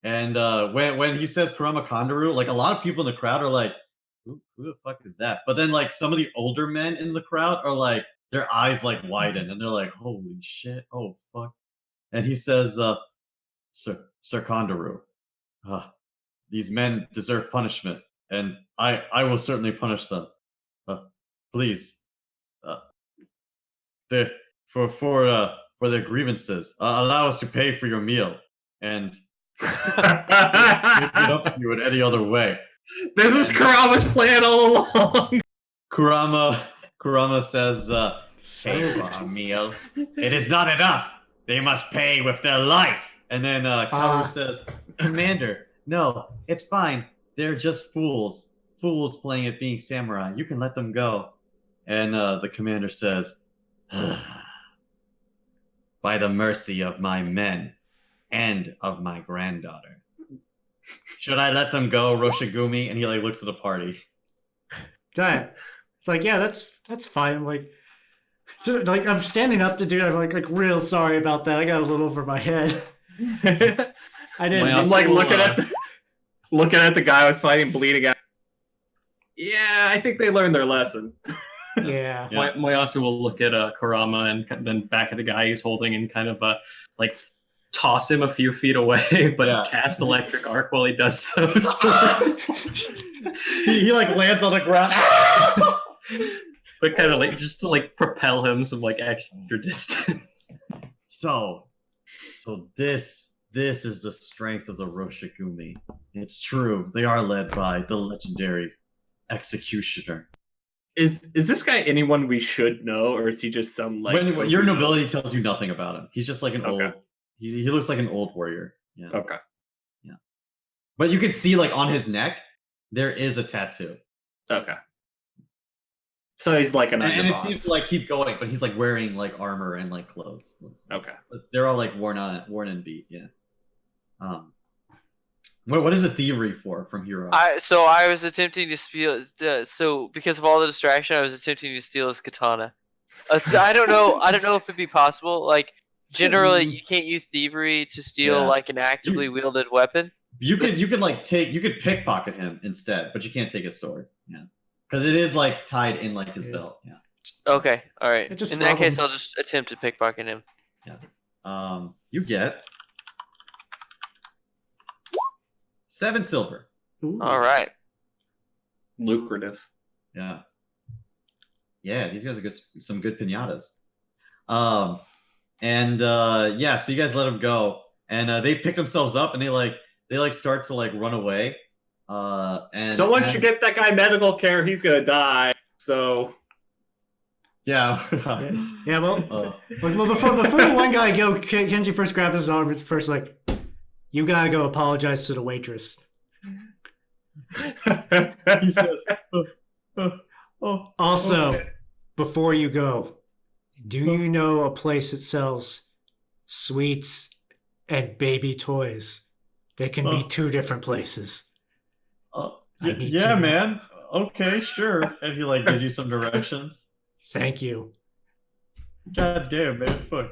And when he says Kurama Kondaru, like a lot of people in the crowd are like, who the fuck is that? But then like some of the older men in the crowd are like, their eyes like widen, and they're like, "Holy shit! Oh fuck!" And he says, Sir Kondaru, these men deserve punishment, and I will certainly punish them. Please, they, for their grievances, allow us to pay for your meal, and give it up to you in any other way." this is Kurama's plan all along. Kurama says, "Pay for our meal. It is not enough. They must pay with their life." And then Kaoru says, "Commander, no, it's fine. They're just fools. Fools playing at being samurai. You can let them go." And the commander says, "By the mercy of my men and of my granddaughter, should I let them go, Roshigumi?" And he like looks at the party. That it's like, yeah, that's fine. I'm like I'm standing up to do it. I'm like real sorry about that. I got a little over my head. I didn't. I'm like looking at the guy I was fighting bleeding out. Yeah, I think they learned their lesson. Yeah. Moyasu will look at Kurama and then back at the guy he's holding and kind of like toss him a few feet away, but cast electric arc while he does so. he like lands on the ground. But kind of like just to like propel him some like extra distance. So this is the strength of the Roshigumi. It's true. They are led by the legendary Executioner. Is this guy anyone we should know, or is he just some like? When your nobility tells you nothing about him, he's just like an old. He looks like an old warrior. Yeah. Okay. Yeah. But you can see like on his neck there is a tattoo. Okay. So he's like an underboss. And it seems to like keep going, but he's like wearing like armor and like clothes. Okay. But they're all like worn and beat. Yeah. What is a thievery for from Hero? So I was attempting to steal. So because of all the distraction, I was attempting to steal his katana. So I don't know. I don't know if it'd be possible. Like generally, you can't use thievery to steal Yeah. like an actively wielded weapon. You could pickpocket him instead, but you can't take his sword. Yeah, because it is like tied in like his belt. Yeah. Okay, all right. Just In that rob case, him. I'll just attempt to pickpocket him. You get 7 silver. Ooh. All right. Lucrative. Yeah. Yeah, these guys are some good pinatas. Yeah, so you guys let them go, and they pick themselves up, and they start to like run away. And Someone should get that guy medical care. He's gonna die. So Yeah. Yeah, well, before the one guy go, Kenji first grabs his arm. It's first like, you gotta go apologize to the waitress. He says, Also, okay. before you go, do you know a place that sells sweets and baby toys? They can be 2 different places. I need to yeah, know. man. Okay, sure. And he like gives you some directions. Thank you. God damn, man. Fuck.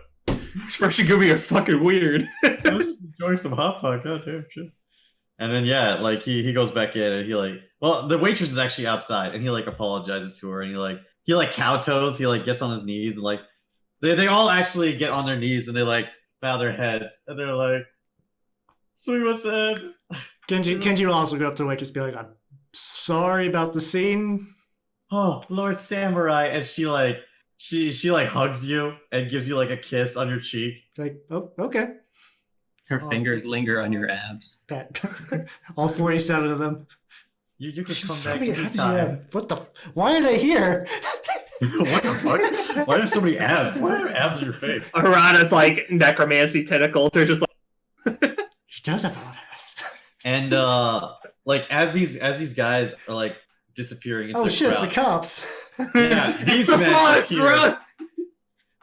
expression could be a fucking weird. I was just enjoying some hot pot. God damn shit. And then yeah, like he goes back in and he like, well, the waitress is actually outside and he like apologizes to her and he like kowtoes, he like gets on his knees and like they all actually get on their knees and they like bow their heads and they're like, Sumimasen. Kenji will also go up to the waitress and be like, I'm sorry about the scene. Oh, Lord Samurai, and she like hugs you and gives you like a kiss on your cheek. Like, oh, okay. Her fingers linger on your abs. Pat. All 47 of them. You could come Jesus, back how did you anytime. have? What the? Why are they here? What the fuck? Why are there so many abs? Why are there abs on your face? Arata's like necromancy tentacles. They're just like He does have a lot of abs. And like as these guys are like disappearing into Oh the shit, it's crowd, the cops. yeah, these the men forest, appear, run!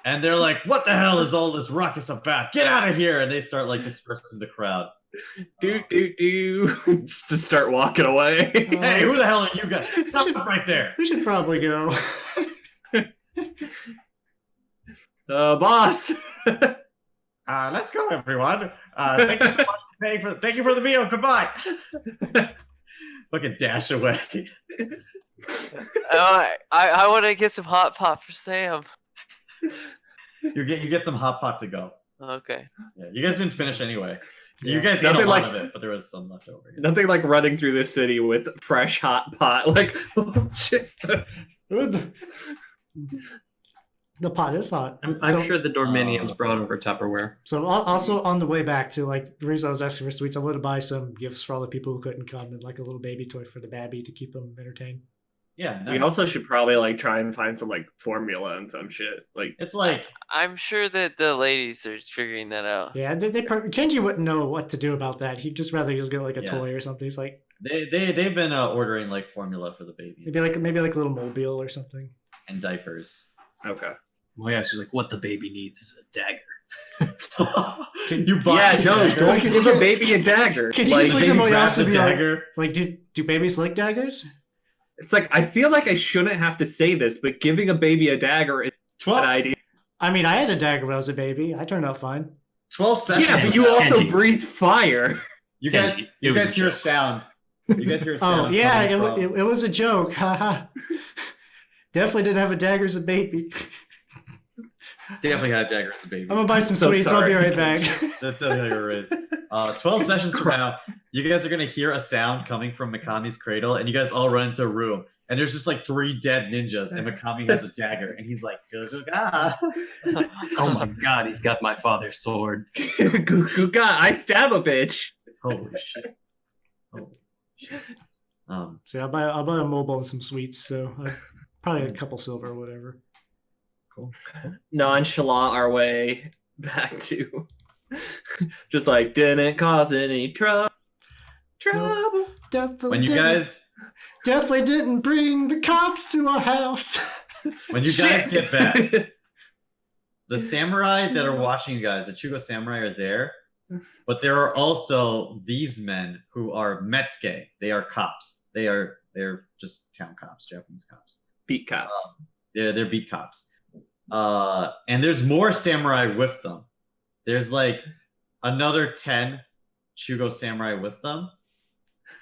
and they're like, "What the hell is all this ruckus about? Get out of here!" And they start like dispersing the crowd. Do just to start walking away. Hey, who the hell are you guys? Stop right there! We should probably go. Boss. Let's go, everyone. Thank you so much for paying for. Thank you for the meal. Goodbye. Fucking dash away. I want to get some hot pot for Sam. You get some hot pot to go. Okay. Yeah, you guys didn't finish anyway. Yeah. You guys got a Nothing lot like- of it, but there was some left over. Yeah. Nothing like running through the city with fresh hot pot. Like, oh shit. The pot is hot. I'm So- sure the Dorminians brought over Tupperware. So also on the way back to like the reason I was asking for sweets, I wanted to buy some gifts for all the people who couldn't come and like a little baby toy for the babby to keep them entertained. Yeah, We nice. also should probably like try and find some like formula and some shit. Like, It's like I'm sure that the ladies are figuring that out. Yeah, Kenji wouldn't know what to do about that. He'd just rather just get like a Yeah. toy or something. He's like they've been ordering like formula for the babies maybe like a little mobile or something. and diapers. okay. Well, yeah, she's like, what the baby needs is a dagger. You buy Yeah, a no, dagger? go give a baby a dagger. Can you Like, just look Baby somebody grabs else a and be like, dagger. do babies like daggers? it's like I feel like I shouldn't have to say this, but giving a baby a dagger is a 12, bad idea. I mean, I had a dagger when I was a baby. I turned out fine. 12 sessions. Yeah, but you without- also Kenji. breathe fire. you guys Kenji, it you was guys a hear a joke. sound. You guys hear a Oh sound. yeah, coming from- it was a joke. Haha. Definitely didn't have a dagger as a baby. Definitely had a dagger as a baby. I'm gonna buy some So sweets. I'll be sorry. right back. That's definitely how it is. 12 sessions from now, you guys are gonna hear a sound coming from Mikami's cradle, and you guys all run into a room. And there's just like 3 dead ninjas, and Mikami has a dagger, and he's like, "Ah." Oh my god, he's got my father's sword. God, I stab a bitch. Holy shit. Holy shit. So yeah, I'll buy a mobile and some sweets. So probably a couple silver or whatever. Cool. Nonchalant our way back to just like didn't cause any trouble. Definitely When you didn't, guys definitely didn't bring the cops to our house. when you guys Shit. get back, the samurai that are watching you guys, the Chugo samurai, are there. But there are also these men who are Metsuke. They are cops. They're just town cops, Japanese cops. Beat cops. They're beat cops. And there's more samurai with them. There's like another 10 Shugo samurai with them.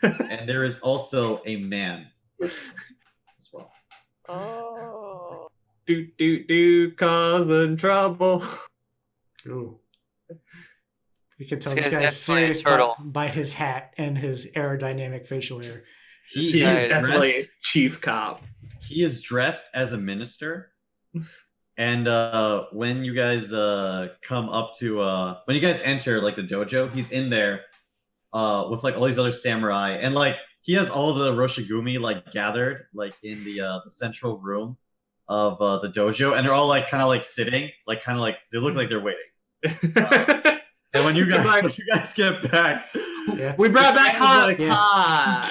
And there is also a man as well. Oh. Do, causing trouble. Ooh. You can tell This this guy's guy's definitely a serious turtle. by his hat and his aerodynamic facial hair. He He is is definitely dressed. chief cop. He is dressed as a minister. And when you guys come up to when you guys enter like the dojo, he's in there with like all these other samurai, and like he has all of the Roshigumi like gathered like in the central room of the dojo, and they're all like kind of like sitting, like kind of like they look like they're waiting. And when you guys get back, Yeah. We brought back hot Yeah. pot.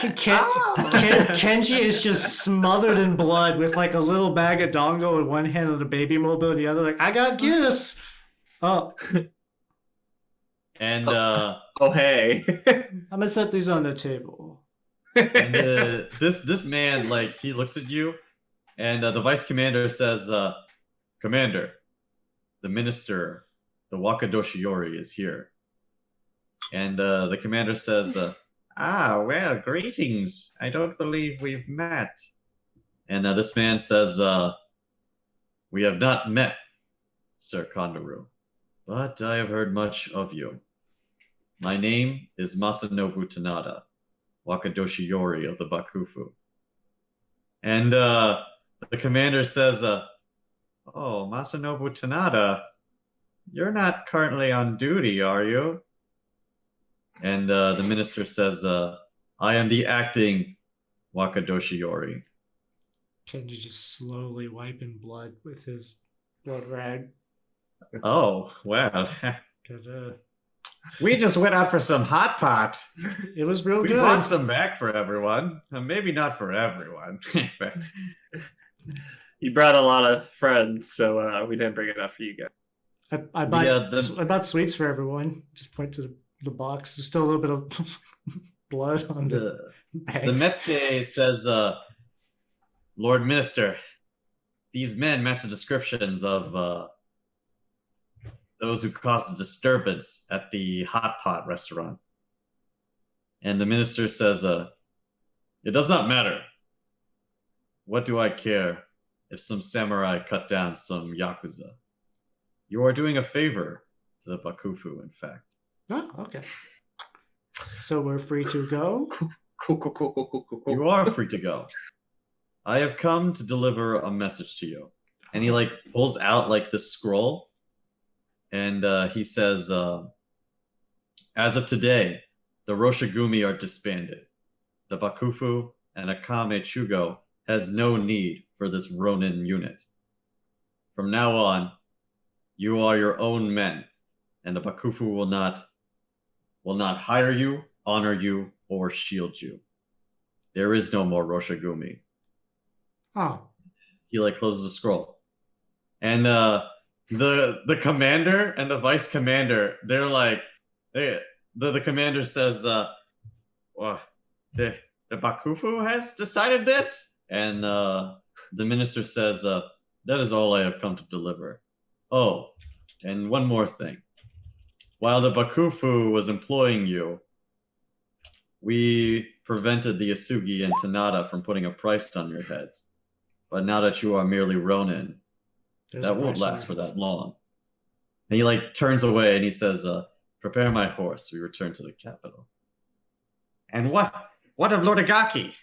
Kenji is just smothered in blood with like a little bag of dongo in one hand and a baby mobile in the other. Like, I got gifts. Oh, and Oh, hey. I'm gonna set these on the table. and this man like he looks at you, and the vice commander says, "Commander, the minister, the Wakadoshiori, is here." And the commander says, well, greetings. I don't believe we've met. And this man says, we have not met, Sir Kondaru, but I have heard much of you. My name is Masanobu Tanada, Wakadoshiori of the Bakufu. And the commander says, oh, Masanobu Tanada, you're not currently on duty, are you? And the minister says, I am the acting Wakadoshiori. Kenji just slowly wiping blood with his blood rag. Oh, well. Good, We just went out for some hot pot. it was real We good. brought some back for everyone. Maybe not for everyone. You brought a lot of friends, so we didn't bring enough for you guys. I bought sweets for everyone. Just point to the box. There's still a little bit of blood on the bag. The Metsuke says, Lord Minister, these men match the descriptions of those who caused a disturbance at the hot pot restaurant. And the minister says, it does not matter. What do I care if some samurai cut down some yakuza? You are doing a favor to the Bakufu, in fact. Oh, okay. So we're free to go? Cool. You are free to go. I have come to deliver a message to you. And he like pulls out like the scroll, and he says, as of today, the Roshigumi are disbanded. The Bakufu and Akame Chugo has no need for this Ronin unit. From now on, you are your own men, and the Bakufu will not hire you, honor you, or shield you. There is no more Roshigumi. Oh. He like closes the scroll, and the commander and the vice commander, they're like, the commander says, well, the Bakufu has decided this, and the minister says, that is all I have come to deliver. Oh, and one more thing. While the Bakufu was employing you, we prevented the Asugi and Tanada from putting a price on your heads. But now that you are merely Ronin, that won't last for that long. And he like turns away and he says, prepare my horse. We return to the capital. And what of Lord Agaki?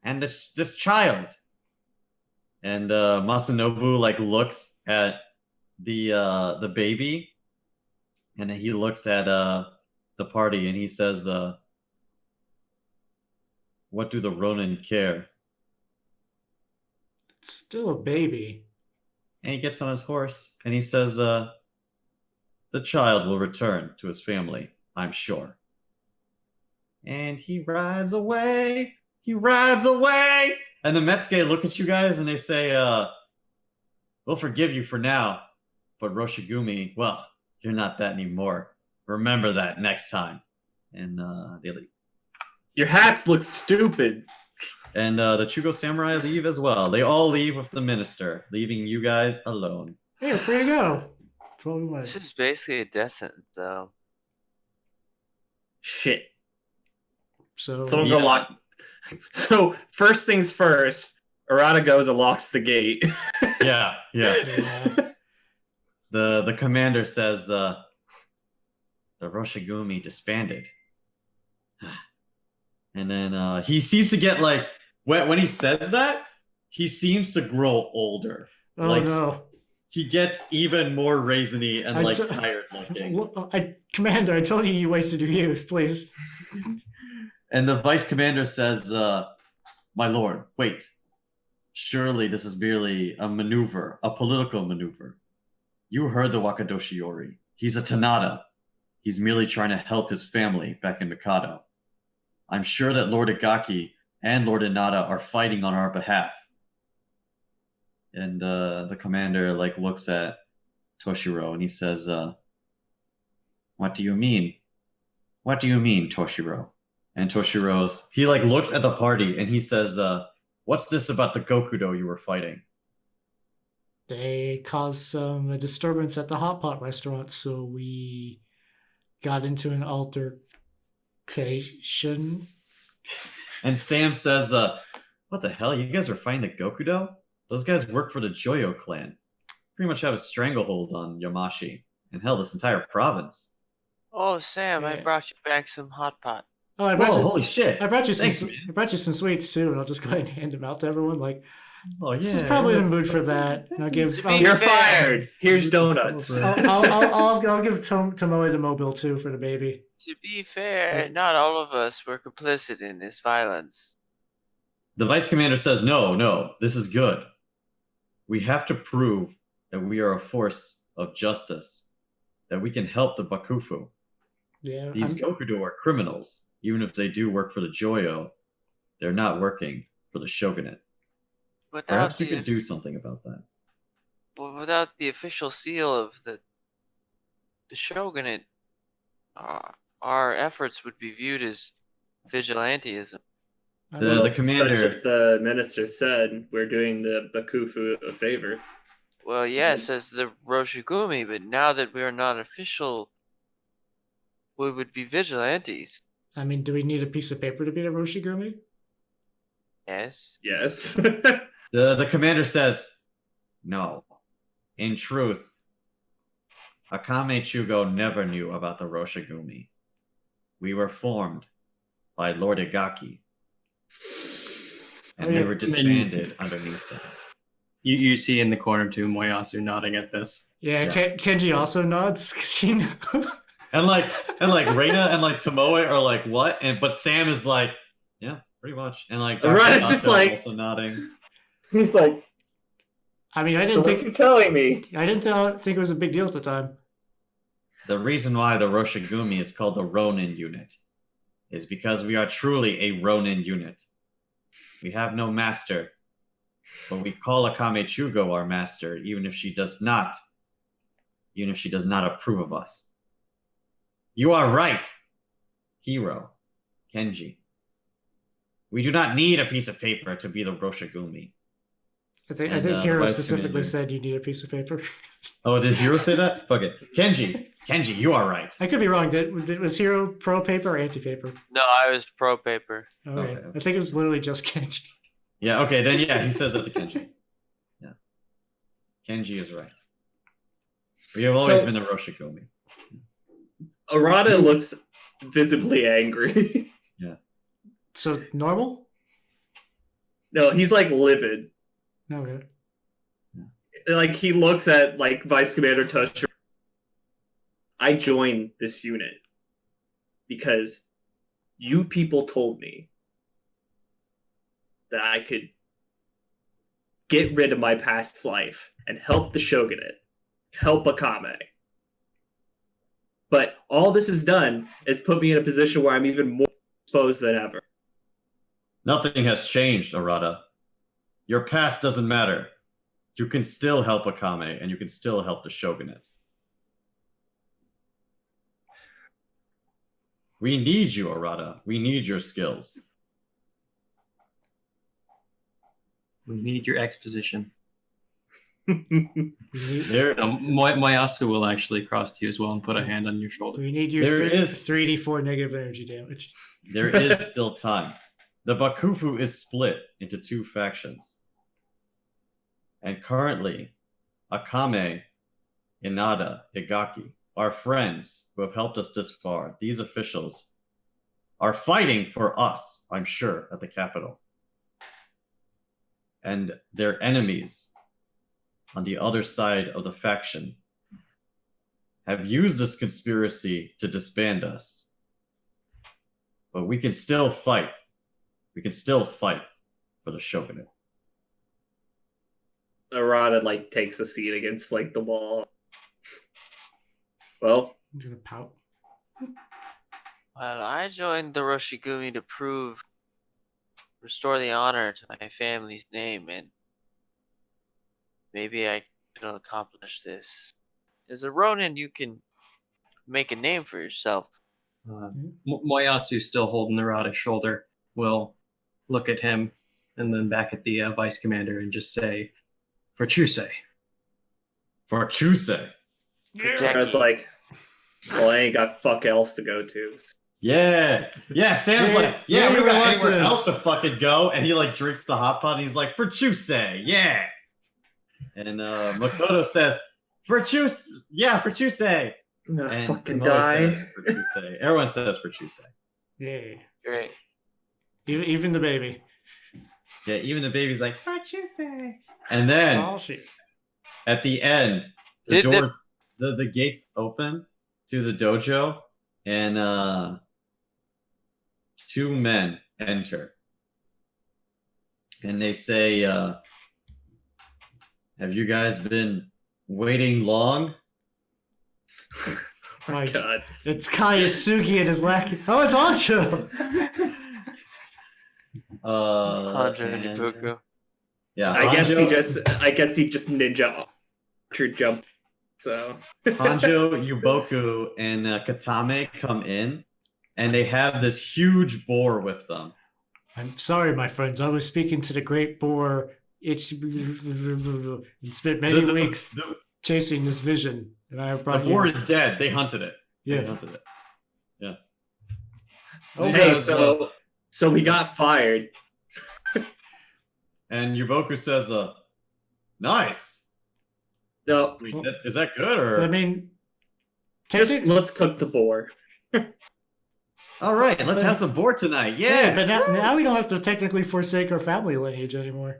And this child? And Masanobu like looks at the baby, and then he looks at the party and he says, what do the Ronin care? It's still a baby. And he gets on his horse and he says, the child will return to his family, I'm sure. And he rides away. He rides away. And the Metsuke look at you guys and they say, we'll forgive you for now. But Roshigumi, well, you're not that anymore. Remember that next time. And they leave. Your hats look stupid. And the Chugo Samurai leave as well. They all leave with the minister, leaving you guys alone. Hey, you're free to go. That's what we This wanted. is basically a descent, though. Shit. So Someone go Yeah. lock. So first things first, Arata goes and locks the gate. Yeah. yeah. The commander says the Roshigumi disbanded. And then he seems to get like when he says that, he seems to grow older. Oh Like, no. He gets even more raisiny and I t- tired looking. Commander, I told you wasted your youth, please. And the vice commander says, "My lord, wait. Surely this is merely a maneuver, a political maneuver. You heard the Wakadoshiori. He's a Tanada. He's merely trying to help his family back in Mikado. I'm sure that Lord Igaki and Lord Inada are fighting on our behalf." And the commander looks at Toshiro and he says, "What do you mean? What do you mean, Toshiro?" And he looks at the party and he says, "What's this about the Gokudo you were fighting?" They caused some disturbance at the hot pot restaurant, so we got into an altercation. And Sam says, "What the hell? You guys are fighting the Gokudo? Those guys work for the Joyo clan. Pretty much have a stranglehold on Yamashi and hell, this entire province." Oh, Sam, I Yeah. brought you back some hot pot. Oh, I Whoa, brought you. holy shit! I brought you Thanks, some. man. I brought you some sweets too, and I'll just go ahead and hand them out to everyone. Oh, This is yeah, probably in the that's- mood for that. And I'll give. To I'll, be You're fair. fired. Here's donuts. I'll give Tomoe the mobile too for the baby. To be fair, Yeah. not all of us were complicit in this violence. The vice commander says, "No, this is good. We have to prove that we are a force of justice, that we can help the Bakufu. Yeah, These Gokudo are criminals. Even if they do work for the Joyo, they're not working for the shogunate. Without Perhaps we the could do something about that." without the official seal of the shogunate, our efforts would be viewed as vigilantism. The commander, Such as the minister said, we're doing the Bakufu a favor. Well, yes, as the Roshigumi, but now that we are not official, we would be vigilantes. I mean, do we need a piece of paper to be a Roshigumi? Yes. Yes. the commander says, "No. In truth, Akame Chugo never knew about the Roshigumi. We were formed by Lord Igaki, and Oh, they yeah. were disbanded underneath them." You see in the corner too, Moyasu nodding at this. Yeah, Yeah. Kenji also nods because he knows. And Reina and Tomoe are like, "What?" But Sam is like, "Yeah, pretty much." And Dr. Reina's Sasha just like- also nodding. He's like, I mean, I so didn't what are you think telling me? think it was a big deal at the time. The reason why the Roshigumi is called the Ronin unit is because we are truly a Ronin unit. We have no master, but we call Akame Chugo our master, even if she does not approve of us. You are right, Hiro, Kenji. We do not need a piece of paper to be the Roshigumi. I think And, Hero Vice specifically Commander. said you need a piece of paper. Oh, did Hiro say that? Fuck it. Kenji, you are right. I could be wrong. Was Hero pro paper or anti paper? No, I was pro paper. Okay. Okay. I think it was literally just Kenji. Yeah, okay, then yeah, he says that to Kenji. Yeah. Kenji is right. We have always So- been the Roshigumi. Arata looks visibly angry. So normal? No, he's like livid. Okay. Like he looks at Vice Commander Tusher. I joined this unit because you people told me that I could get rid of my past life and help the shogunate, help Akame. But all this has done is put me in a position where I'm even more exposed than ever. Nothing has changed, Arata. Your past doesn't matter. You can still help Akame, and you can still help the shogunate. We need you, Arata. We need your skills. We need your exposition. There, Mayasu will actually cross to you as well and put a hand on your shoulder. We need your There is- 3d4 negative energy damage. there is still time. The Bakufu is split into 2 factions. And currently, Akame, Inada, Igaki, our friends who have helped us this far, these officials, are fighting for us, I'm sure, at the capital. And their enemies on the other side of the faction have used this conspiracy to disband us. But we can still fight. We can still fight for the shogunate. Arata like takes a seat against like the wall. Well, I'm gonna pout. Well, I joined the Roshigumi to restore the honor to my family's name, and maybe I can accomplish this. As a Ronin, you can make a name for yourself. Mayasu, still holding Narada's shoulder, will look at him and then back at the vice commander and just say, "For Chusei." For Chusei. I was like, well, I ain't got fuck else to go to. Yeah. Yeah, Sam's Yeah, like, yeah, yeah, we got anywhere reluctance. else to fucking go. And he like drinks the hot pot and he's like, for Chusei, yeah. And Makoto says, for Chusei, yeah, for Chusei. I'm gonna And fucking Tomoe die. says for Chusei. Everyone says for Chusei. Yeah. Great. Even the baby. Yeah, even the baby's like, for Chusei. And then Oh shit. at the end, the doors, the gates open to the dojo, and 2 men enter. And they say, have you guys been waiting long? My God. It's Kayasugi and his lackey. Oh, it's Ancho. Hanjo And- Nibuku. Yeah, I guess Hanjo, he just ninja jump. So Hanjo, Yuboku, and Katame come in, and they have this huge boar with them. I'm sorry, my friends. I was speaking to the great boar. It's spent many The- weeks the- chasing this vision, and I have The brought boar you. is dead. They hunted it. They Yeah. hunted it. Yeah. Oh, He hey, says, so we got fired. and Yuboku says, nice. No, Wait, is that good or? I mean, just technically, let's cook the boar. All right, let's have some boar tonight. yeah, Yeah. but now we don't have to technically forsake our family lineage anymore.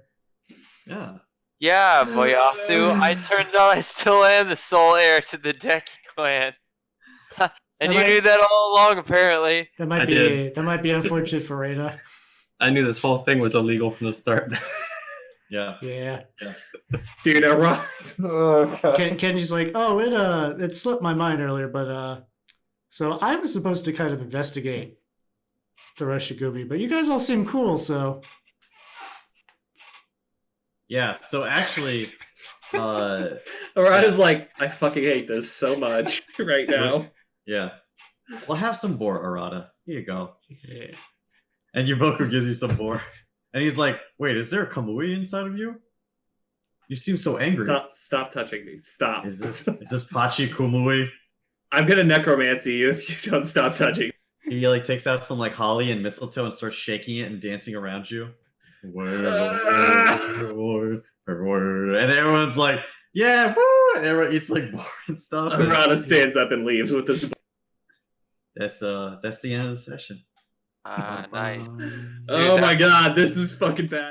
Yeah. Yeah, Moyasu. Turns out I still am the sole heir to the Deki clan. And Am you I- knew that all along, apparently. That might I be did. that might be unfortunate for Reina. I knew this whole thing was illegal from the start. Yeah. Yeah. Dude, Arata. Kenji's like, oh, it slipped my mind earlier, but so I was supposed to kind of investigate the Roshigumi, but you guys all seem cool, so Yeah. So actually, Arata's like, I fucking hate this so much right now. yeah. We'll have some boar, Arata. Here you go. yeah. And Yuboku gives you some boar. And he's like, wait, is there a Kamui inside of you? You seem so angry. Stop touching me. Stop. Is this Pachi Kumui? I'm gonna necromancy you if you don't stop touching. He like takes out some like holly and mistletoe and starts shaking it and dancing around you. And everyone's like, yeah, woo! And everyone eats like boar and stuff. Arata stands up and leaves with this. That's the end of the session. Nice. Oh my god, this is fucking bad.